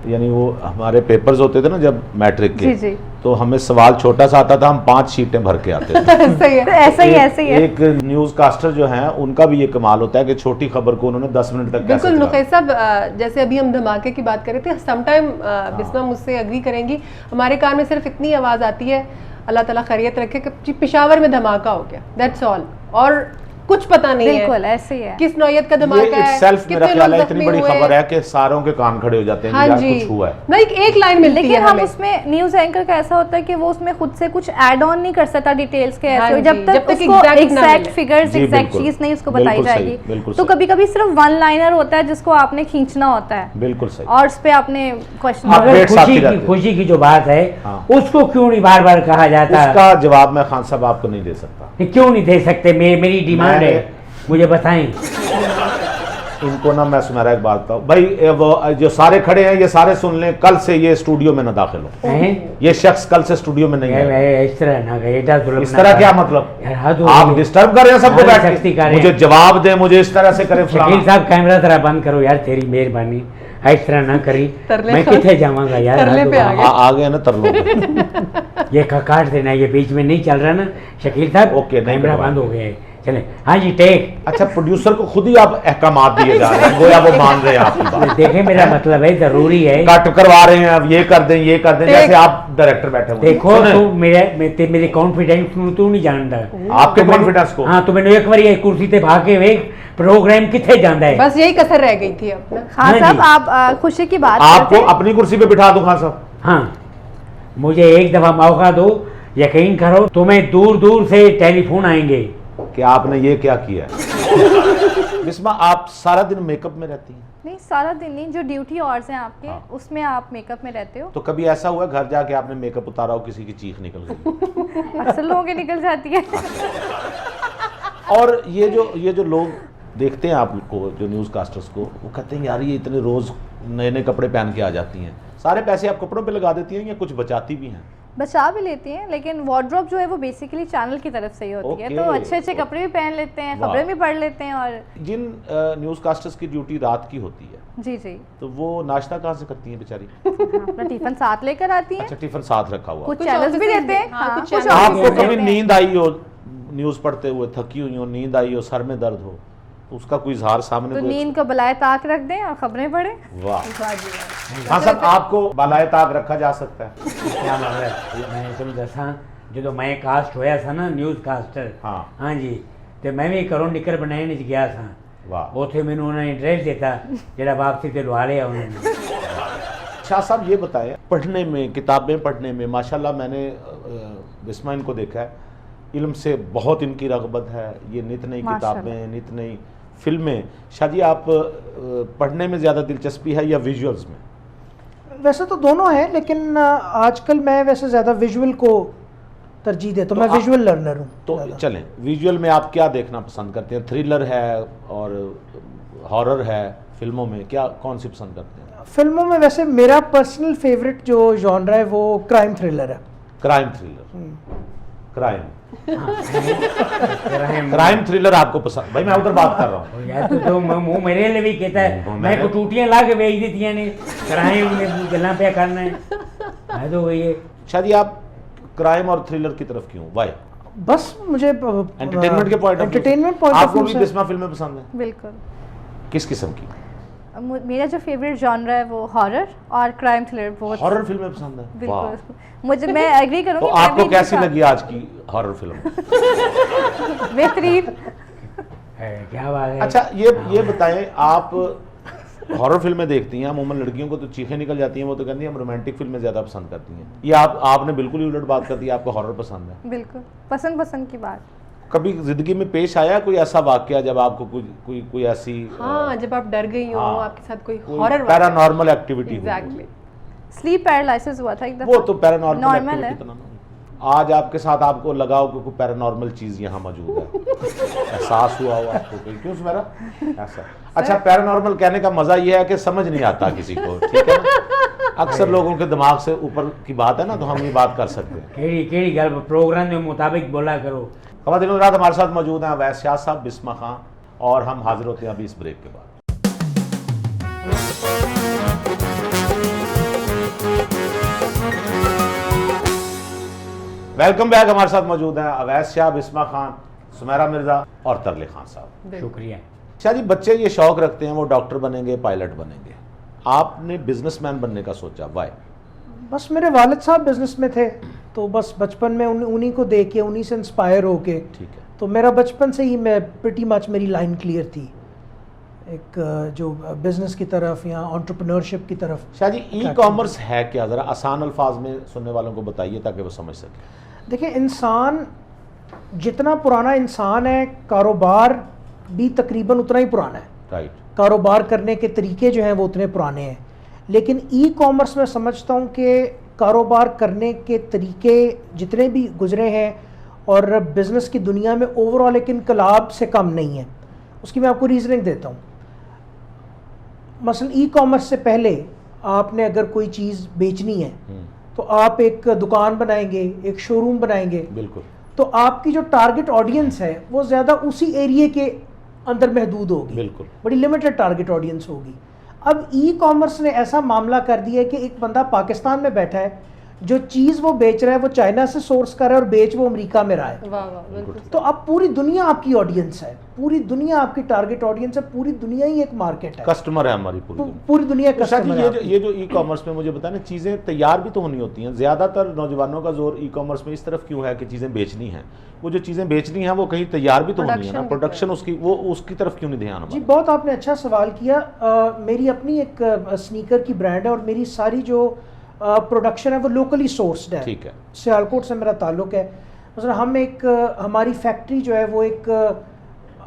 यानी वो हमारे पेपर्स होते थे ना जब मैट्रिक के, जी। तो हमें सवाल छोटा सा आता था, हम 5 शीटें भर के आते थे। सही है। तो ऐसा ही है। एक न्यूज़ कास्टर जो हैं उनका भी ये कमाल होता है कि छोटी खबर को उन्होंने 10 मिनट तक बिल्कुल। नुकैस साहब, जैसे अभी हम धमाके की बात कर रहे थे, समटाइम बिस्मा मुझसे एग्री करेंगी, हमारे कान में सिर्फ इतनी आवाज़ आती है, अल्लाह ताला खैरियत रखे, कि पेशावर में धमाका हो गया, दैट्स ऑल, और कुछ पता नहीं है। बिल्कुल ऐसे ही है। किस नौयत का धमाका है, मेरा ख्याल है इतनी बड़ी खबर है कि सारों के कान खड़े हो जाते हैं। हाँ यार जी, कुछ हुआ है। नहीं एक लाइन मिलती है लेकिन हम हमें। उसमें न्यूज़ एंकर का ऐसा होता है कि वो उसमें खुद से कुछ ऐड ऑन नहीं कर सकता डिटेल्स के, हाँ ऐसे जी, जब तक उसको एग्जैक्ट फिगर्स, एग्जैक्ट चीज नहीं उसको बताई जाएगी। तो कभी कभी सिर्फ वन लाइनर होता है जिसको आपने खींचना होता है। बिल्कुल सही। और उस पे आपने क्वेश्चन, अगर खुशी की जो बात है उसको क्यों नहीं बार बार कहा जाता? उसका जवाब मैं खान साहब आपको नहीं दे सकता। क्यों नहीं दे सकते? मेरी डिमांड है, मुझे बताएं। इनको ना मैं सुमेरा एक बात बताऊं भाई, वो जो सारे खड़े हैं ये सारे सुन लें, कल से ये स्टूडियो में ना दाखिल हो। ये शख्स कल से स्टूडियो में नहीं है। इस तरह ना, इस तरह क्या मतलब? आप डिस्टर्ब कर रहे हैं सबको बैठ के। मुझे जवाब दे, मुझे इस तरह से करे। शकील साहब कैमरा जरा बंद करो यार, तेरी मेहरबानी, इस तरह ना करी, मैं कितने जाऊंगा यार। आ गए ना तरलो। ये काट देना, ये बीच में नहीं चल रहा ना शकील साहब। ओके, कैमरा बंद हो गया है, चले। हाँ जी, टेक। अच्छा, प्रोड्यूसर को खुद ही आप अहकामात दिए जा रहे हैं, गोया वो मान रहे हैं आपकी बात। देखें मेरा मतलब है, जरूरी है। कट करवा रहे हैं, अब ये कर दें, ये कर दें, जैसे आप डायरेक्टर बैठे हुए। देखो तू मेरे कॉन्फिडेंस तू नहीं जानता। आपके कॉन्फिडेंस को? हाँ, तो मैंने एक बार कुर्सी से भागे वे प्रोग्राम कितने जाता है। बस यही कसर रह गई थी अपना। खान साहब आप खुशी की बात आपको अपनी कुर्सी पे बिठा दूं खान साहब? हाँ, मुझे एक दफा मौका दो, यकीन करो तुम्हें दूर दूर से टेलीफोन आएंगे कि आपने ये क्या किया है। बिस्मा, आप सारा दिन मेकअप में रहती हैं? नहीं, सारा दिन नहीं, जो ड्यूटी आवर्स हैं आपके, हाँ। उसमें आप मेकअप में रहते हो। तो कभी ऐसा हुआ घर जाके आपने मेकअप उतारा हो, किसी की चीख निकल गई? अक्सर लोगों की निकल जाती है। और ये जो लोग देखते हैं आपको, जो न्यूज़ कास्टर्स को, वो कहते हैं यार ये इतने रोज़ नए नए कपड़े पहन के आ जाती हैं, सारे पैसे आप कपड़ों पे लगा देती हैं या कुछ बचाती भी हैं? बचा भी लेती हैं, लेकिन वार्डरोब जो है वो बेसिकली चैनल की तरफ से ही होती है, तो अच्छे अच्छे कपड़े भी पहन लेते हैं, खबरें भी पढ़ लेते हैं। और जिन न्यूज़ कास्टर्स की ड्यूटी रात की होती है, जी जी, तो वो नाश्ता कहाँ से करती हैं बेचारी? अपना टिफिन साथ लेकर आती हैं। अच्छा, टिफिन साथ रखा हुआ। कुछ चैनल्स भी देते हैं। हाँ, कुछ कुछ channels offices आपको कभी देते हैं। नींद आई हो, न्यूज़ पढ़ते हुए थकी हुई हो, नींद आई हो, सर में दर्द हो, तो उसका कोई इजहार सामने तो कोई? नींद को बलाए ताक रख दें और खबरें पढ़ें। वाह। हाँ साहब, आपको बालाए ताक रखा जा सकता है। क्या मामला है? मैं तुम दसा जो मैं कास्ट होया था ना न्यूज़ कास्टर, हाँ जी, तो मैं भी घरों निकर बनाने गया था। वाह। उसे मैंने उन्होंने ड्रेस देता जरा वापसी से लुआ लिया उन्होंने। शाह साहब ये बताएं, पढ़ने में, किताबें पढ़ने में माशाल्लाह मैंने बिस्मा इनको देखा है, इल्म से बहुत इनकी रग़बत है, ये नित नई किताबें, नित नई फिल्में। शाह जी, आप पढ़ने में ज़्यादा दिलचस्पी है या विजुअल्स में? वैसे तो दोनों है, लेकिन आजकल मैं वैसे ज़्यादा विजुअल को तरजीह देता हूँ। मैं विजुअल लर्नर हूँ। तो चलें, विजुअल में आप क्या देखना पसंद करते हैं? थ्रिलर है और हॉरर है, फिल्मों में क्या कौन सी पसंद करते हैं? फिल्मों में वैसे मेरा पर्सनल फेवरेट जो जॉनरा है वो क्राइम थ्रिलर है। Crime thriller, crime crime thriller आपको पसंद? भाई मैं उधर बात कर रहा हूँ यार, तो मुंह मेरे लिए भी कहता है, मैं को टूटियां ला के बेच देती ने, क्राइम में गल्ला पे करना है। मैं तो वही है। शायद ये आप क्राइम और थ्रिलर की तरफ क्यों? वाई? बस मुझे एंटरटेनमेंट के पॉइंट आपको भी बिस्मा फिल्में पसंद है? बिल्कुल। किस किस्म की? मेरा जो फेवरेट जॉनरा है वो हॉरर और क्राइम थ्रिलर। बहुत हॉरर फिल्में पसंद है? बिल्कुल। मुझे, मैं एग्री करूंगी। तो आपको कैसी लगी आज की हॉरर फिल्म? बेहतरीन। क्या बात है। अच्छा, ये बताएं, आप हॉरर फिल्में देखती हैं, अमूमन लड़कियों को तो चीखें निकल जाती हैं, वो तो कहती हैं हम रोमांटिक फिल्में ज़्यादा पसंद करती हैं। ये आपने बिल्कुल ही उलट बात कर दी, आपको हॉरर पसंद है? बिल्कुल, पसंद की बात। कभी जिंदगी में पेश आया कोई ऐसा वाकया जब आपको कोई ऐसी, हाँ, जब आप डर गई हो, आपके साथ कोई कोई horror paranormal activity? Exactly. Sleep paralysis हुआ था एक दफा। वो तो पैरानॉर्मल नॉर्मल है। एक्टिविटी। आज आपके साथ आपको लगा हो कि कोई पैरानॉर्मल चीज यहाँ मौजूद है, एहसास हुआ हो आपको कोई? क्यों मेरा ऐसा? अच्छा, पैरानॉर्मल कहने का मजा ये है कि समझ नहीं आता किसी को, ठीक है ना? अक्सर लोगों के दिमाग से ऊपर की बात है ना, तो हम ये बात कर सकते हैं। केड़ी गल प्रोग्राम के मुताबिक बोला करो। खवातीन हज़रात, हमारे साथ मौजूद हैं अवैस शाह साहब, बिस्मा खां, और हम हाजिर होते हैं अभी इस ब्रेक के बाद। Welcome back. हमारे साथ मौजूद हैं अवैस शाह, बिस्मा खान, सुमेरा मिर्जा और तरले खान साहब। शुक्रिया। शाह जी, बच्चे ये शौक रखते हैं वो डॉक्टर बनेंगे, पायलट बनेंगे, आपने बिजनेसमैन बनने का सोचा, वाई? बस मेरे वालिद साहब बिजनेस में थे, तो बस बचपन में उन्हीं को देख के, उन्हीं से इंस्पायर होके, ठीक है, तो मेरा बचपन से ही मैं प्रिटी मच मेरी लाइन क्लियर थी, एक जो बिजनेस की तरफ या एंटरप्रेन्योरशिप की तरफ। शाह जी, ई कॉमर्स है क्या? ज़रा आसान अल्फाज में सुनने वालों को बताइए ताकि वो समझ सकें। देखिए, इंसान जितना पुराना इंसान है, कारोबार भी तकरीबन उतना ही पुराना है। राइट। कारोबार करने के तरीके जो हैं वो उतने पुराने हैं, लेकिन ई कॉमर्स में समझता हूँ कि कारोबार करने के तरीके जितने भी गुजरे हैं और बिज़नेस की दुनिया में ओवरऑल एक इनकलाब से कम नहीं है। उसकी मैं आपको रीज़निंग देता हूँ। मसलन ई कॉमर्स से पहले आपने अगर कोई चीज़ बेचनी है तो आप एक दुकान बनाएंगे, एक शोरूम बनाएंगे, बिल्कुल, तो आपकी जो टारगेट ऑडियंस है वो ज़्यादा उसी एरिया के अंदर महदूद होगी, बिल्कुल, बड़ी लिमिटेड टारगेट ऑडियंस होगी। अब ई कॉमर्स ने ऐसा मामला कर दिया है कि एक बंदा पाकिस्तान में बैठा है, जो चीज़ वो बेच रहा है वो चाइना से सोर्स कर रहा है और बेच वो अमेरिका में रहा है। वाह वाह, बिल्कुल। तो अब पूरी दुनिया आपकी ऑडियंस है, पूरी दुनिया आपकी टारगेट ऑडियंस है, पूरी दुनिया ही एक मार्केट है, कस्टमर है हमारी पूरी दुनिया तो कस्टमर है। ये जो ई कॉमर्स में मुझे बताया ना, चीज़ें तैयार भी तो होनी होती हैं। ज़्यादातर नौजवानों का जोर ई कॉमर्स में इस तरफ क्यों है कि चीज़ें बेचनी हैं? वो जो चीज़ें बेचनी हैं वो कहीं तैयार भी तो होनी है ना, प्रोडक्शन उसकी, वो उसकी तरफ क्यों नहीं ध्यान? जी, बहुत आपने अच्छा सवाल किया। मेरी अपनी एक स्नीकर की ब्रांड है और मेरी सारी जो प्रोडक्शन है वो लोकली सोर्स्ड है। ठीक है। सियालकोट से मेरा ताल्लुक है। मतलब हम एक हमारी फैक्ट्री जो है वो एक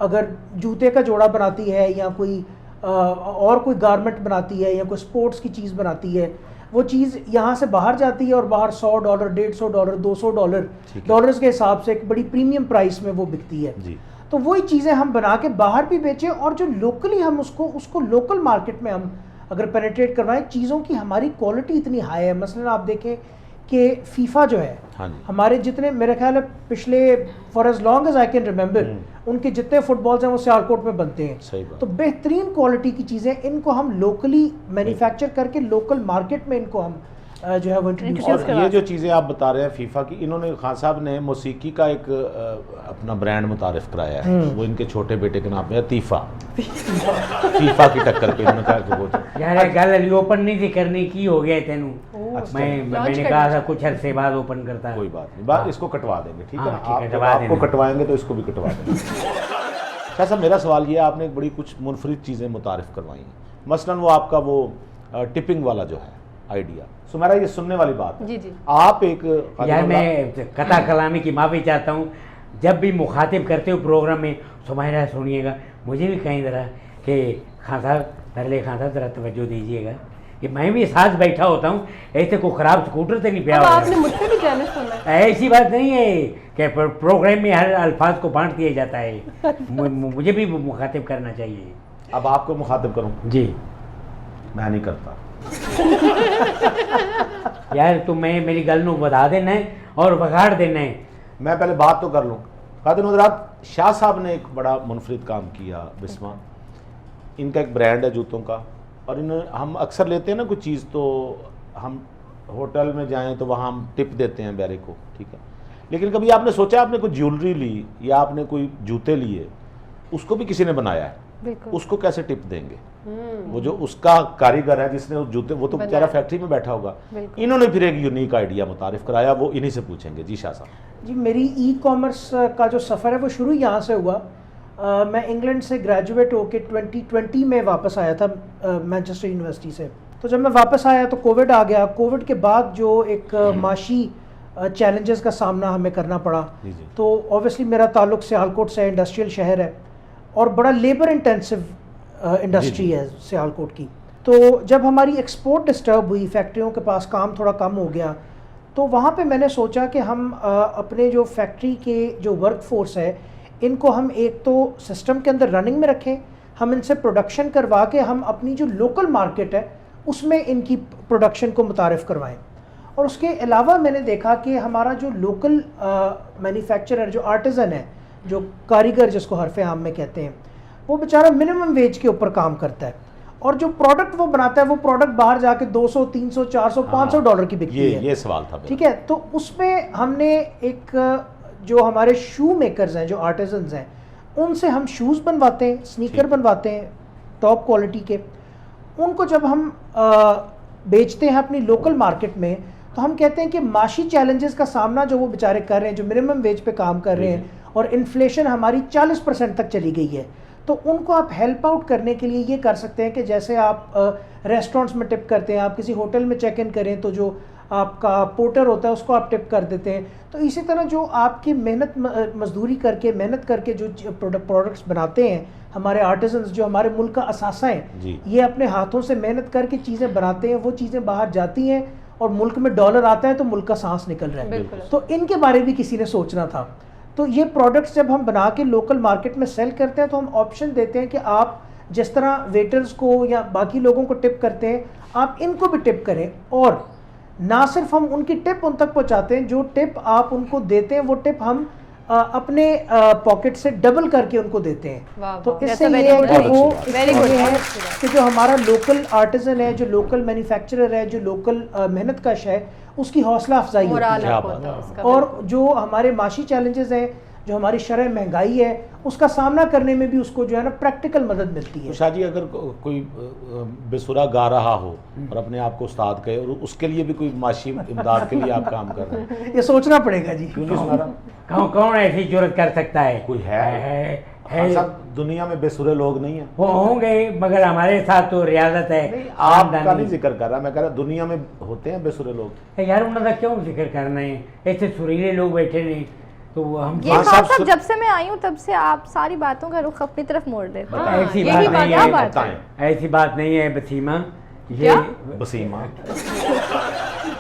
अगर जूते का जोड़ा बनाती है या कोई और कोई गारमेंट बनाती है या कोई स्पोर्ट्स की चीज़ बनाती है, वो चीज़ यहाँ से बाहर जाती है और बाहर $100, $150, $200 डॉलर्स के हिसाब से एक बड़ी प्रीमियम प्राइस में वो बिकती है जी। तो वही चीज़ें हम बना के बाहर भी बेचें और जो लोकली हम उसको लोकल मार्केट में हम अगर पेनिट्रेट करवाएं, चीज़ों की हमारी क्वालिटी इतनी हाई है। मसलन आप देखें कि फीफा जो है, हमारे जितने मेरे ख्याल है पिछले for as long as I can remember उनके जितने फुटबॉल्स हैं वो सियालकोट में बनते हैं। तो बेहतरीन क्वालिटी की चीज़ें, इनको हम लोकली मैन्युफैक्चर करके लोकल मार्केट में इनको हम जो है वो इंट्रोड्यूस। और ये जो चीज़ें आप बता रहे हैं फीफा की, इन्होंने खान साहब ने मौसीकी का एक अपना ब्रांड मुतारिफ कराया है, वो इनके छोटे बेटे के नाम पे है तीफा। फीफा की टक्कर पे इन्होंने कहा कि वो यार गल ओपन नहीं थी करनी की हो गया तेनू। मैंने कहा था कुछ अरसे बाद ओपन करता है। कोई बात नहीं, बात इसको कटवा देंगे, ठीक है ना? आपको कटवाएंगे तो इसको भी कटवा देंगे। अच्छा, मेरा सवाल ये है, आपने एक बड़ी कुछ मुनफरिद चीज़ें मुतारिफ करवाई हैं, मसलन वो आपका वो टिपिंग वाला जो है आइडिया। सुमेरा, ये सुनने वाली बात है। जी। आप एक यार मैं कथा कलामी की माफ़ी चाहता हूँ, जब भी मुखातिब करते हो प्रोग्राम में सुमेरा सुनिएगा, मुझे भी कहीं तरह कि खान साहब तरले खान साहब ज़रा तवज्जो दीजिएगा कि मैं भी साथ बैठा होता हूँ, ऐसे को ख़राब स्कूटर से नहीं पिया हुआ। आपने मुझसे भी जाने सुना है। ऐसी बात नहीं है कि प्रोग्राम में हर अल्फाज को बांट दिया जाता है। मुझे भी मुखातिब करना चाहिए। अब आपको मुखातिब करूँ जी? मैं नहीं करता। यार तो मैं मेरी गल नू बता देना है और बगाड़ देना है। मैं पहले बात तो कर लूँ। खातिन हज़रात, शाह साहब ने एक बड़ा मुनफरिद काम किया बिस्मा। इनका एक ब्रांड है जूतों का, और हम अक्सर लेते हैं ना कुछ चीज़, तो हम होटल में जाएं तो वहाँ हम टिप देते हैं बैरे को, ठीक है। लेकिन कभी आपने सोचा आपने कोई ज्वेलरी ली या आपने कोई जूते लिए, उसको भी किसी ने बनाया है, उसको कैसे टिप देंगे? वो जो उसका कारीगर है जिसने उस जूते, वो तो बेचारा फैक्ट्री में बैठा होगा। इन्होंने फिर एक यूनिक आइडिया मुतारिफ कराया, वो इन्हीं से पूछेंगे। जी शाह साहब। जी, मेरी ई कॉमर्स का जो सफ़र है वो शुरू यहाँ से हुआ। मैं इंग्लैंड से ग्रेजुएट होके 2020 में वापस आया था मैनचेस्टर यूनिवर्सिटी से। तो जब मैं वापस आया तो कोविड आ गया। कोविड के बाद जो एक माशी चैलेंजेस का सामना हमें करना पड़ा, तो ऑब्वियसली मेरा ताल्लुक सियालकोट से, इंडस्ट्रियल शहर है और बड़ा लेबर इंटेंसिव इंडस्ट्री है सियालकोट की। तो जब हमारी एक्सपोर्ट डिस्टर्ब हुई, फैक्ट्रियों के पास काम थोड़ा कम हो गया, तो वहाँ पे मैंने सोचा कि हम अपने जो फैक्ट्री के जो वर्क फोर्स है, इनको हम एक तो सिस्टम के अंदर रनिंग में रखें, हम इनसे प्रोडक्शन करवा के हम अपनी जो लोकल मार्केट है उसमें इनकी प्रोडक्शन को मुतारिफ़ करवाएं। और उसके अलावा मैंने देखा कि हमारा जो लोकल मैन्युफैक्चरर, जो आर्टिज़न है, जो कारीगर जिसको हरफ आम में कहते हैं, वो बेचारा मिनिमम वेज के ऊपर काम करता है, और जो प्रोडक्ट वो बनाता है वो प्रोडक्ट बाहर जाके 200, 300, 400, $500 की बिकती है। ये सवाल था, ठीक है। तो उसमें हमने एक जो हमारे शू मेकर्स हैं, जो आर्टिजन्स हैं, उनसे हम शूज़ बनवाते हैं, स्नीकर बनवाते हैं टॉप क्वालिटी के। उनको जब हम बेचते हैं अपनी लोकल मार्केट में, तो हम कहते हैं कि माशी चैलेंजेस का सामना जो वो बेचारे कर रहे हैं, जो मिनिमम वेज पे काम कर रहे हैं, और इन्फ्लेशन हमारी 40% तक चली गई है, तो उनको आप हेल्प आउट करने के लिए ये कर सकते हैं कि जैसे आप रेस्टोरेंट्स में टिप करते हैं, आप किसी होटल में चेक इन करें तो जो आपका पोर्टर होता है उसको आप टिप कर देते हैं। तो इसी तरह जो आपकी मेहनत मजदूरी करके, मेहनत करके जो प्रोडक्ट्स बनाते हैं हमारे आर्टिजन्स, जो हमारे मुल्क का असासा है, ये अपने हाथों से मेहनत करके चीज़ें बनाते हैं, वो चीज़ें बाहर जाती हैं और मुल्क में डॉलर आता है तो मुल्क का सांस निकल रहा है। तो इनके बारे में किसी ने सोचना था। तो ये प्रोडक्ट्स जब हम बना के लोकल मार्केट में सेल करते हैं तो हम ऑप्शन देते हैं कि आप जिस तरह वेटर्स को या बाकी लोगों को टिप करते हैं, आप इनको भी टिप करें। और ना सिर्फ हम उनकी टिप उन तक पहुंचाते हैं, जो टिप आप उनको देते हैं वो टिप हम अपने पॉकेट से डबल करके उनको देते हैं। तो इससे ये है कि वो है कि जो हमारा लोकल आर्टिजन है, जो लोकल मैन्युफैक्चरर है, जो लोकल मेहनत कश है, उसकी हौसला अफजाई होती है। और जो हमारे माशी चैलेंजेस हैं, जो हमारी शरह महंगाई है, उसका सामना करने में भी उसको जो है ना प्रैक्टिकल मदद मिलती है। तो शाह जी, अगर कोई बेसुरा गा रहा हो और अपने आप को उस्ताद कहे, और उसके लिए भी कोई माशी इमदाद के लिए आप काम कर रहे हैं, ये सोचना पड़ेगा जी। क्यों नहीं सुना? कौन ऐसी जरूरत कर सकता है? कोई है सब दुनिया में बेसुरे लोग नहीं है। वो होंगे, मगर हमारे साथ तो रियाजत है। आपका नहीं जिक्र कर रहा, मैं कह रहा दुनिया में होते हैं बेसुरे लोग। यार उन्होंने क्यों जिक्र करना है? ऐसे सुरीले लोग बैठे नहीं, तो हम ये खान साहब जब से मैं आई हूँ तब से आप सारी बातों का रुख अपनी तरफ मोड़ देते हैं। ऐसी यही बात नहीं बात है, है। ऐसी बात नहीं है बसीमा, ये क्या? बसीमा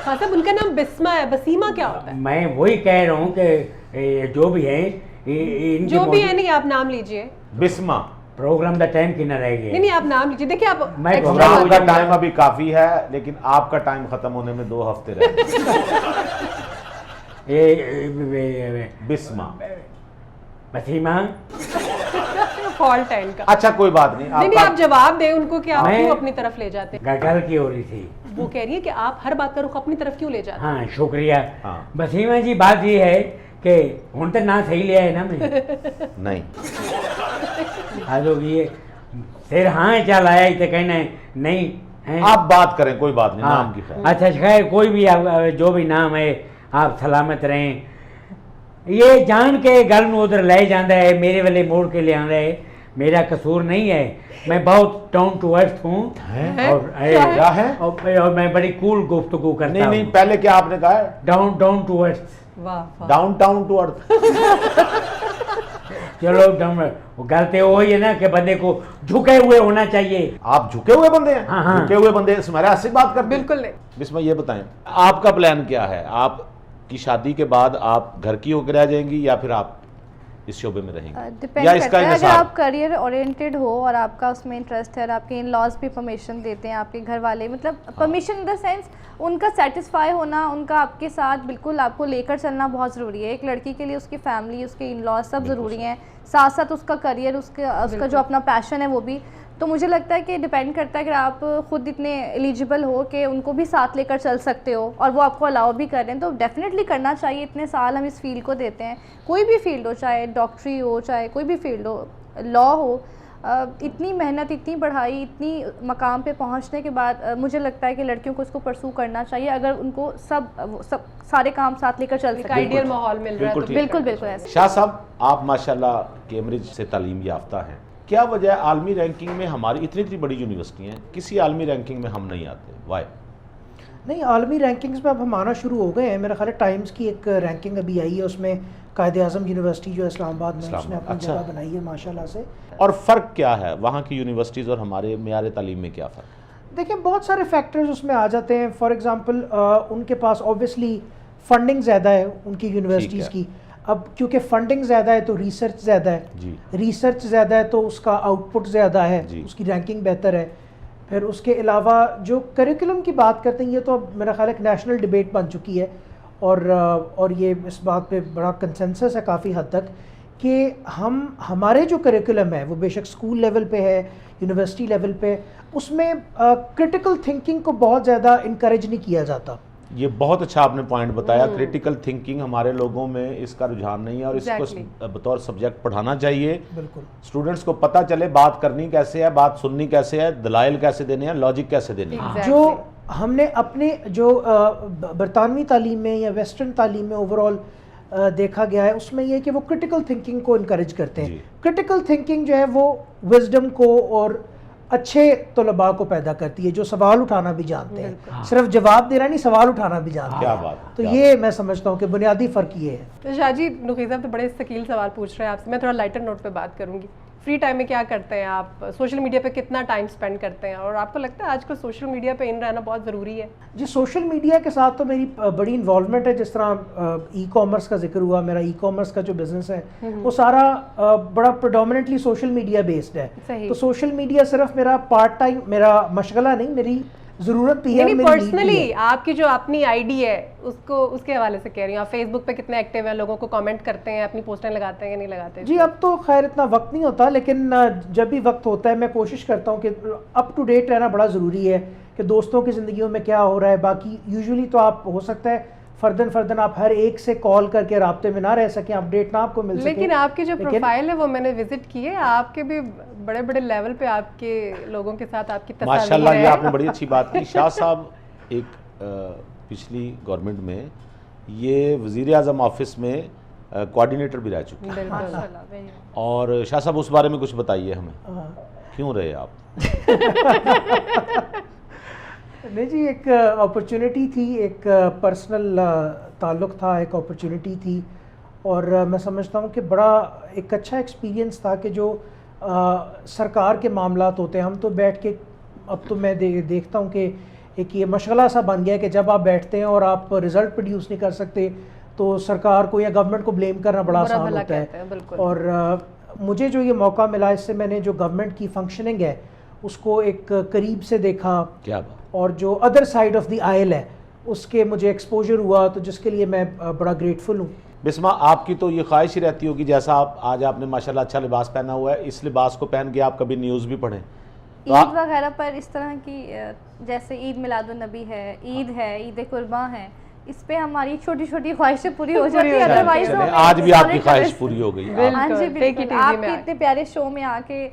खान साहब उनका नाम बिस्मा है, बसीमा क्या होता है? मैं वही कह रहा हूँ कि जो भी है इनकी जो भी है, नहीं आप नाम लीजिए। बिस्मा प्रोग्राम दा टाइम कितना रह गया? नहीं आप नाम लीजिए। देखिए आप मैं प्रोग्राम का टाइम अभी काफी है, लेकिन आपका टाइम खत्म होने में 2 हफ्ते रह गए। बिस्मा बसीमा फॉल्ट है इनका। अच्छा कोई बात नहीं, नहीं आप जवाब दें उनको कि आप क्यों अपनी तरफ ले जाते हैं। गल की हो रही थी, वो कह रही है कि आप हर बात का रुख अपनी तरफ क्यों ले जाते हैं। हाँ शुक्रिया। हाँ। बसीमा जी बात ये है कि हुण तो ना सही लिया है ना मैं नहीं आज ये फिर हाँ चल आया तो कहना है नहीं है। आप बात करें, कोई बात नहीं, हाँ। नाम की खैर। अच्छा खैर कोई भी जो भी नाम है आप सलामत रहें। ये जान के गल में उधर ले जाता है, मेरे वाले मोड़ के ले आंदा है, मेरा कसूर नहीं है। मैं बहुत डाउन टू अर्थ हूँ क्या है? और मैं बड़ी कूल गुफ्तगू करता नहीं हूँ। नहीं, पहले क्या आपने कहा है? Down to earth. वाह डाउन टाउन टू अर्थ। चलो गल तो वही है ना कि बंदे को झुके हुए होना चाहिए। आप झुके हुए बंदे हैं? हाँ, हाँ। झुके हुए बंदे तुम्हारे ऐसी बात कर बिल्कुल नहीं। बिस्मा ये बताएं, आपका प्लान क्या है? आपकी शादी के बाद आप घर की होकर रह जाएंगी या फिर आप इस शोबे में रहेंगे? डिपेंड करता है, अगर आप करियर ओरिएंटेड हो और आपका उसमें इंटरेस्ट है और आपके इन लॉज भी परमिशन देते हैं, आपके घर वाले, मतलब परमिशन इन द सेंस उनका सेटिस्फाई होना, उनका आपके साथ बिल्कुल आपको लेकर चलना बहुत ज़रूरी है। एक लड़की के लिए उसकी फैमिली, उसके इन लॉज सब ज़रूरी हैं, साथ साथ उसका करियर, उसका जो अपना पैशन है वो भी। तो मुझे लगता है कि डिपेंड करता है, अगर आप खुद इतने एलिजिबल हो कि उनको भी साथ लेकर चल सकते हो और वो आपको अलाउ भी कर रहे हैं, तो डेफिनेटली करना चाहिए। इतने साल हम इस फील्ड को देते हैं, कोई भी फील्ड हो, चाहे डॉक्टरी हो, चाहे कोई भी फील्ड हो, लॉ हो, इतनी मेहनत, इतनी पढ़ाई, इतनी मकाम पे पहुंचने के बाद मुझे लगता है कि लड़कियों को इसको परसू करना चाहिए, अगर उनको सब सारे काम साथ लेकर चल सकते हैं। आइडियल माहौल मिल रहा है तो बिल्कुल बिल्कुल ऐसे। शाह साहब, आप माशाल्लाह कैम्ब्रिज से तालीम याफ्ता हैं, क्या वजह आलमी रैंकिंग में हमारी इतनी बड़ी यूनिवर्सिटी हैं, किसी आलमी रैंकिंग में हम नहीं आते? वाई? नहीं, आलमी रैंकिंग्स में अब हम आना शुरू हो गए हैं। मेरा ख्याल है टाइम्स की एक रैंकिंग अभी आई है, उसमें कायद-ए-आज़म यूनिवर्सिटी जो इस्लामाबाद में, उसने अपनी अच्छा। जगह बनाई है माशाल्लाह से। और फ़र्क क्या है वहाँ की यूनिवर्सिटीज़ और हमारे मेयार तालीम में, क्या फ़र्क? देखिए बहुत सारे फैक्टर्स उसमें आ जाते हैं। फॉर एग्जांपल उनके पास ऑब्वियसली फंडिंग ज़्यादा है उनकी यूनिवर्सिटीज़ की। अब क्योंकि फंडिंग ज़्यादा है तो रिसर्च ज़्यादा है, रिसर्च ज़्यादा है तो उसका आउटपुट ज़्यादा है, उसकी रैंकिंग बेहतर है। फिर उसके अलावा जो करिकुलम की बात करते हैं, ये तो अब मेरा ख्याल है एक नेशनल डिबेट बन चुकी है और ये इस बात पे बड़ा कंसेंसस है काफ़ी हद तक कि हमारे जो करिकुलम है वो बेशक स्कूल लेवल पे है, यूनिवर्सिटी लेवल पे, उसमें क्रिटिकल थिंकिंग को बहुत ज़्यादा इनकरेज नहीं किया जाता। ये बहुत अच्छा आपने पॉइंट बताया। क्रिटिकल थिंकिंग हमारे लोगों में इसका रुझान नहीं है और इसको बतौर सब्जेक्ट पढ़ाना चाहिए। बिल्कुल, स्टूडेंट्स को पता चले बात करनी कैसे है, बात सुननी कैसे है, दलाइल कैसे देने हैं, लॉजिक कैसे देने हैं। जो हमने अपने जो बरतानवी तालीम में या वेस्टर्न तालीम में ओवरऑल देखा गया है, उसमें ये कि वो क्रिटिकल थिंकिंग को इनकरेज करते हैं। क्रिटिकल थिंकिंग जो है वो विजडम को और अच्छे तलबा को पैदा करती है, जो सवाल उठाना भी जानते हैं, सिर्फ जवाब देना नहीं, सवाल उठाना भी जानते हैं। क्या बात, तो ये मैं समझता हूँ कि बुनियादी फ़र्क ये है। तो शाहजी, नुकीर साहब तो बड़े शकील सवाल पूछ रहे हैं आपसे, मैं थोड़ा लाइटर नोट पे बात करूंगी। फ्री टाइम में क्या करते हैं आप? सोशल मीडिया पे कितना टाइम स्पेंड करते हैं? और आपको लगता है आजकल सोशल मीडिया पे इन रहना बहुत ज़रूरी है? जी, सोशल मीडिया के साथ तो मेरी बड़ी इन्वॉल्वमेंट है। जिस तरह ई कॉमर्स का जिक्र हुआ, मेरा ई कॉमर्स का जो बिजनेस है वो सारा बड़ा प्रेडोमिनेटली सोशल मीडिया बेस्ड है। तो सोशल मीडिया सिर्फ मेरा पार्ट टाइम, मेरा मशगला नहीं, मेरी ज़रूरत भी है। पर्सनली आपकी जो अपनी आईडी है उसको, उसके हवाले से कह रही हूँ, आप फेसबुक पे कितने एक्टिव हैं, लोगों को कमेंट करते हैं, अपनी पोस्टें लगाते हैं या नहीं लगाते? जी, अब तो खैर इतना वक्त नहीं होता, लेकिन जब भी वक्त होता है मैं कोशिश करता हूँ कि अप टू डेट रहना बड़ा ज़रूरी है कि दोस्तों की ज़िंदगियों में क्या हो रहा है। बाकी यूजुअली तो आप हो सकता है फर्दन आप हर एक से कॉल करके राब्ते में ना रह सकें, अपडेट ना आपको मिल सके। लेकिन आपकी जो प्रोफाइल है वो मैंने विजिट की है, आपके भी बड़े बड़े लेवल पे आपके लोगों के साथ आपकी तस्वीर है। माशाल्लाह, ये आपने बड़ी अच्छी बात की। शाह साहब एक पिछली गवर्नमेंट में ये वज़ीर आज़म ऑफिस में कोऑर्डिनेटर भी रह चुके हैं, और शाह साहब उस बारे में कुछ बताइए हमें, क्यों रहे आप? नहीं जी, एक अपॉर्चुनिटी थी, एक पर्सनल ताल्लुक़ था, एक अपॉर्चुनिटी थी और मैं समझता हूँ कि बड़ा एक अच्छा एक्सपीरियंस था कि जो सरकार के मामलात होते हैं, हम तो बैठ के अब तो मैं देखता हूँ कि एक ये मशगला सा बन गया कि जब आप बैठते हैं और आप रिज़ल्ट प्रोड्यूस नहीं कर सकते तो सरकार को या गवर्नमेंट को ब्लेम करना बड़ा आसान होता है। और मुझे जो ये मौका मिला, इससे मैंने जो गवर्नमेंट की फंक्शनिंग है उसको एक करीब से देखा, क्या और जो other side of the aisle है उसके मुझे एक्सपोजर हुआ, तो जिसके लिए मैं बड़ा ग्रेटफुल हूँ। बिस्मा, आपकी तो ये ख्वाहिश ही रहती होगी, जैसा आप आज आपने माशाल्लाह अच्छा लिबास पहना हुआ है, इस लिबास को पहन के आप कभी न्यूज़ भी पढ़ें ईद वगैरह पर, इस तरह की जैसे ईद मिलादुन नबी है, ईद कुर्बान है, इस पे हमारी छोटी छोटी ख्वाहिशें पूरी हो जाती है। अदरवाइज आज भी आपकी ख्वाहिश पूरी हो गई। हाँ जी बिल्कुल, आपके इतने प्यारे शो में आके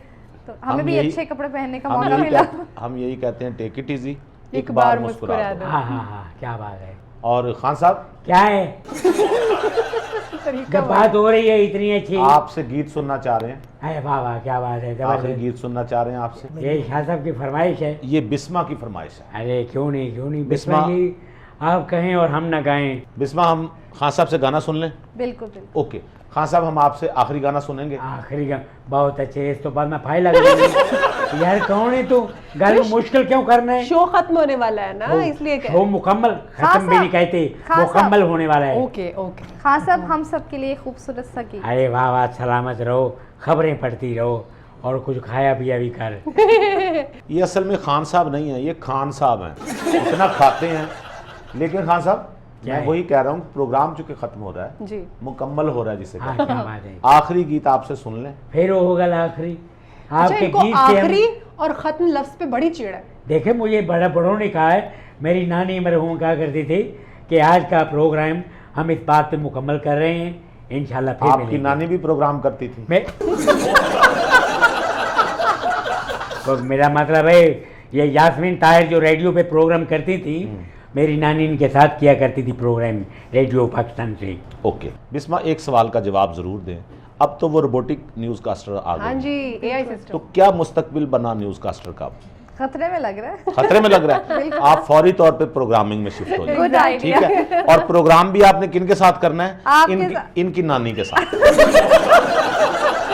तो हमें भी अच्छे कपड़े पहनने का मौका मिला। हम यही कहते हैं, टेक इट इजी, एक बार मुस्कुरा दो। हाँ हाँ हाँ, क्या बात है। और खान साहब क्या है जब बात हो रही है इतनी अच्छी, आपसे गीत सुनना चाह रहे हैं। अरे वाह वाह, क्या बात है, आखिरी गीत सुनना चाह रहे हैं आपसे। ये शाह साहब की फरमाइश है, ये बिस्मा की फरमाइश है। अरे क्यों नहीं बिस्मा जी, आप कहें और हम ना गाएं। बिस्मा, हम खान साहब से गाना सुन लें? बिल्कुल बिल्कुल। ओके खान साहब, हम आपसे आखिरी गाना सुनेंगे। आखिरी गाना बहुत अच्छे, इस तो बाद में फाइल लग गई यार, कौन है तू, गाने में मुश्किल क्यों करना है, शो खत्म होने वाला है ना, इसलिए शो मुकम्मल, खत्म भी नहीं कहते, मुकम्मल होने वाला है। ओके ओके खान साहब, हम सब के लिए खूबसूरत सा गीत। अरे वाह वाह, सलामत रहो, खबरें पढ़ती रहो और कुछ खाया पिया भी कर। ये असल में खान साहब नहीं है, ये खान साहब हैं, इतना खाते हैं। लेकिन खान साहब, मैं वही कह रहा हूँ, प्रोग्राम चूंकि खत्म हो रहा है जी, मुकम्मल हो रहा है जिसे हाँ, क्या बात है। आखिरी गीत आपसे सुन लें, फिर वो होगा आखिरी। आपके इनको गीत से आखिरी और खत्म लफ्ज पे बड़ी चिड़ है। देखे, मुझे बड़ों ने कहा है, मेरी नानी मरहूम कहा करती थी कि आज का प्रोग्राम हम इस बात पे मुकम्मल कर रहे हैं, इंशाल्लाह फिर आपकी मिलेंगे। नानी भी प्रोग्राम करती थी? मैं तो मेरा मतलब है, ये यास्मीन ताहिर जो रेडियो पे प्रोग्राम करती थी, मेरी नानी इनके साथ किया करती थी प्रोग्राम रेडियो पाकिस्तान से। ओके बिस्मा, एक सवाल का जवाब जरूर दें, अब तो वो रोबोटिक न्यूज़ कास्टर आ गए। हाँ जी, एआई सिस्टम। तो क्या मुस्तकबिल बना न्यूज़ कास्टर का? खतरे में लग रहा है। खतरे में लग रहा है। आप फौरी तौर पे प्रोग्रामिंग में शिफ्ट हो Good जाए, idea. ठीक है। और प्रोग्राम भी आपने किन के साथ करना है? इनकी नानी के साथ।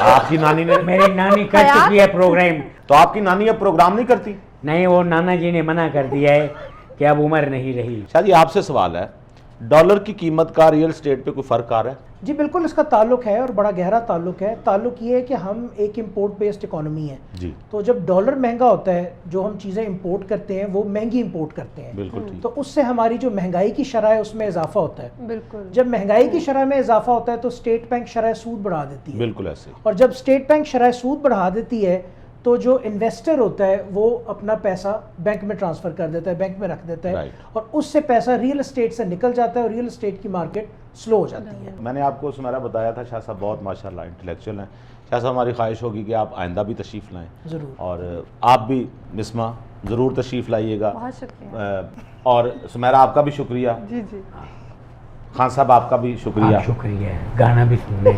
आपकी नानी ने, मेरी नानी कर चुकी है प्रोग्राम। तो आपकी नानी अब प्रोग्राम नहीं करती? नहीं, वो नाना जी ने मना कर दिया है कि अब उम्र नहीं रही। शाह जी, आपसे सवाल है, डॉलर की कीमत का रियल स्टेट पे कोई फर्क आ रहा है? जी बिल्कुल, इसका ताल्लुक है और बड़ा गहरा ताल्लुक है। ताल्लुक ये है कि हम एक इंपोर्ट बेस्ड इकोनॉमी है जी। तो जब डॉलर महंगा होता है, जो हम चीज़ें इंपोर्ट करते हैं वो महंगी इंपोर्ट करते हैं, बिल्कुल ठीक। तो उससे हमारी जो महंगाई की शरह है उसमें इजाफा होता है। बिल्कुल, जब महंगाई की शरह में इजाफा होता है तो स्टेट बैंक शरह सूद बढ़ा देती है। बिल्कुल ऐसे। और जब स्टेट बैंक शरह सूद बढ़ा देती है तो जो इन्वेस्टर होता है वो अपना पैसा बैंक में ट्रांसफ़र कर देता है, बैंक में रख देता है, और उससे पैसा रियल एस्टेट से निकल जाता है और रियल एस्टेट की मार्केट स्लो हो जाती है। मैंने आपको सुमेरा बताया था, शाह साहब बहुत माशाल्लाह इंटेलेक्चुअल हैं। शाह साहब, हमारी ख्वाहिश होगी कि आप आइंदा भी तशरीफ़ लाएँ ज़रूर, और आप भी बिस्मा ज़रूर तशरीफ़ लाइएगा। बहुत शुक्रिया। और सुमेरा, आपका भी शुक्रिया। जी जी। खान साहब, आपका भी शुक्रिया। शुक्रिया, गाना भी सुनने।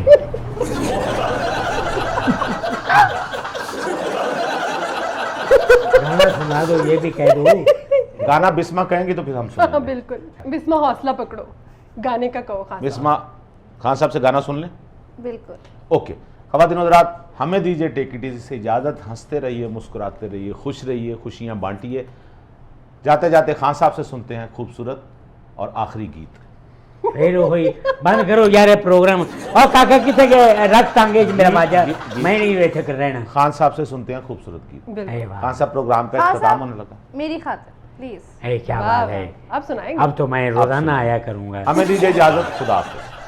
गाना सुना दो, ये भी कह दो। गाना बिस्मा कहेंगे तो फिर हम हाँ सुनेंगे। बिल्कुल, बिस्मा हौसला पकड़ो, गाने का कहो खान साहब। बिस्मा, खान साहब से गाना सुन लें? बिल्कुल। ओके ख़वातीन और हज़रात, हमें दीजिए टेक इट इज़ी से इजाज़त। हंसते रहिए, मुस्कुराते रहिए, खुश रहिए, खुशियाँ बांटिए। जाते जाते खान साहब से सुनते हैं खूबसूरत और आखिरी गीत। फिर वही बंद करो यार प्रोग्राम। और काका कितने गए, रख तांगेज मेरा बाजा, मैं नहीं वैसे कर रहना। खान साहब से सुनते हैं खूबसूरत गीत। अरे वाह, खान साहब, प्रोग्राम का इख्तिताम होने लगा। मेरी खातिर प्लीज। अरे क्या बात है, अब सुनाएंगे। अब तो मैं रोजाना आया करूंगा। हमें दीजिए इजाज़त, खुदा हाफ़िज़।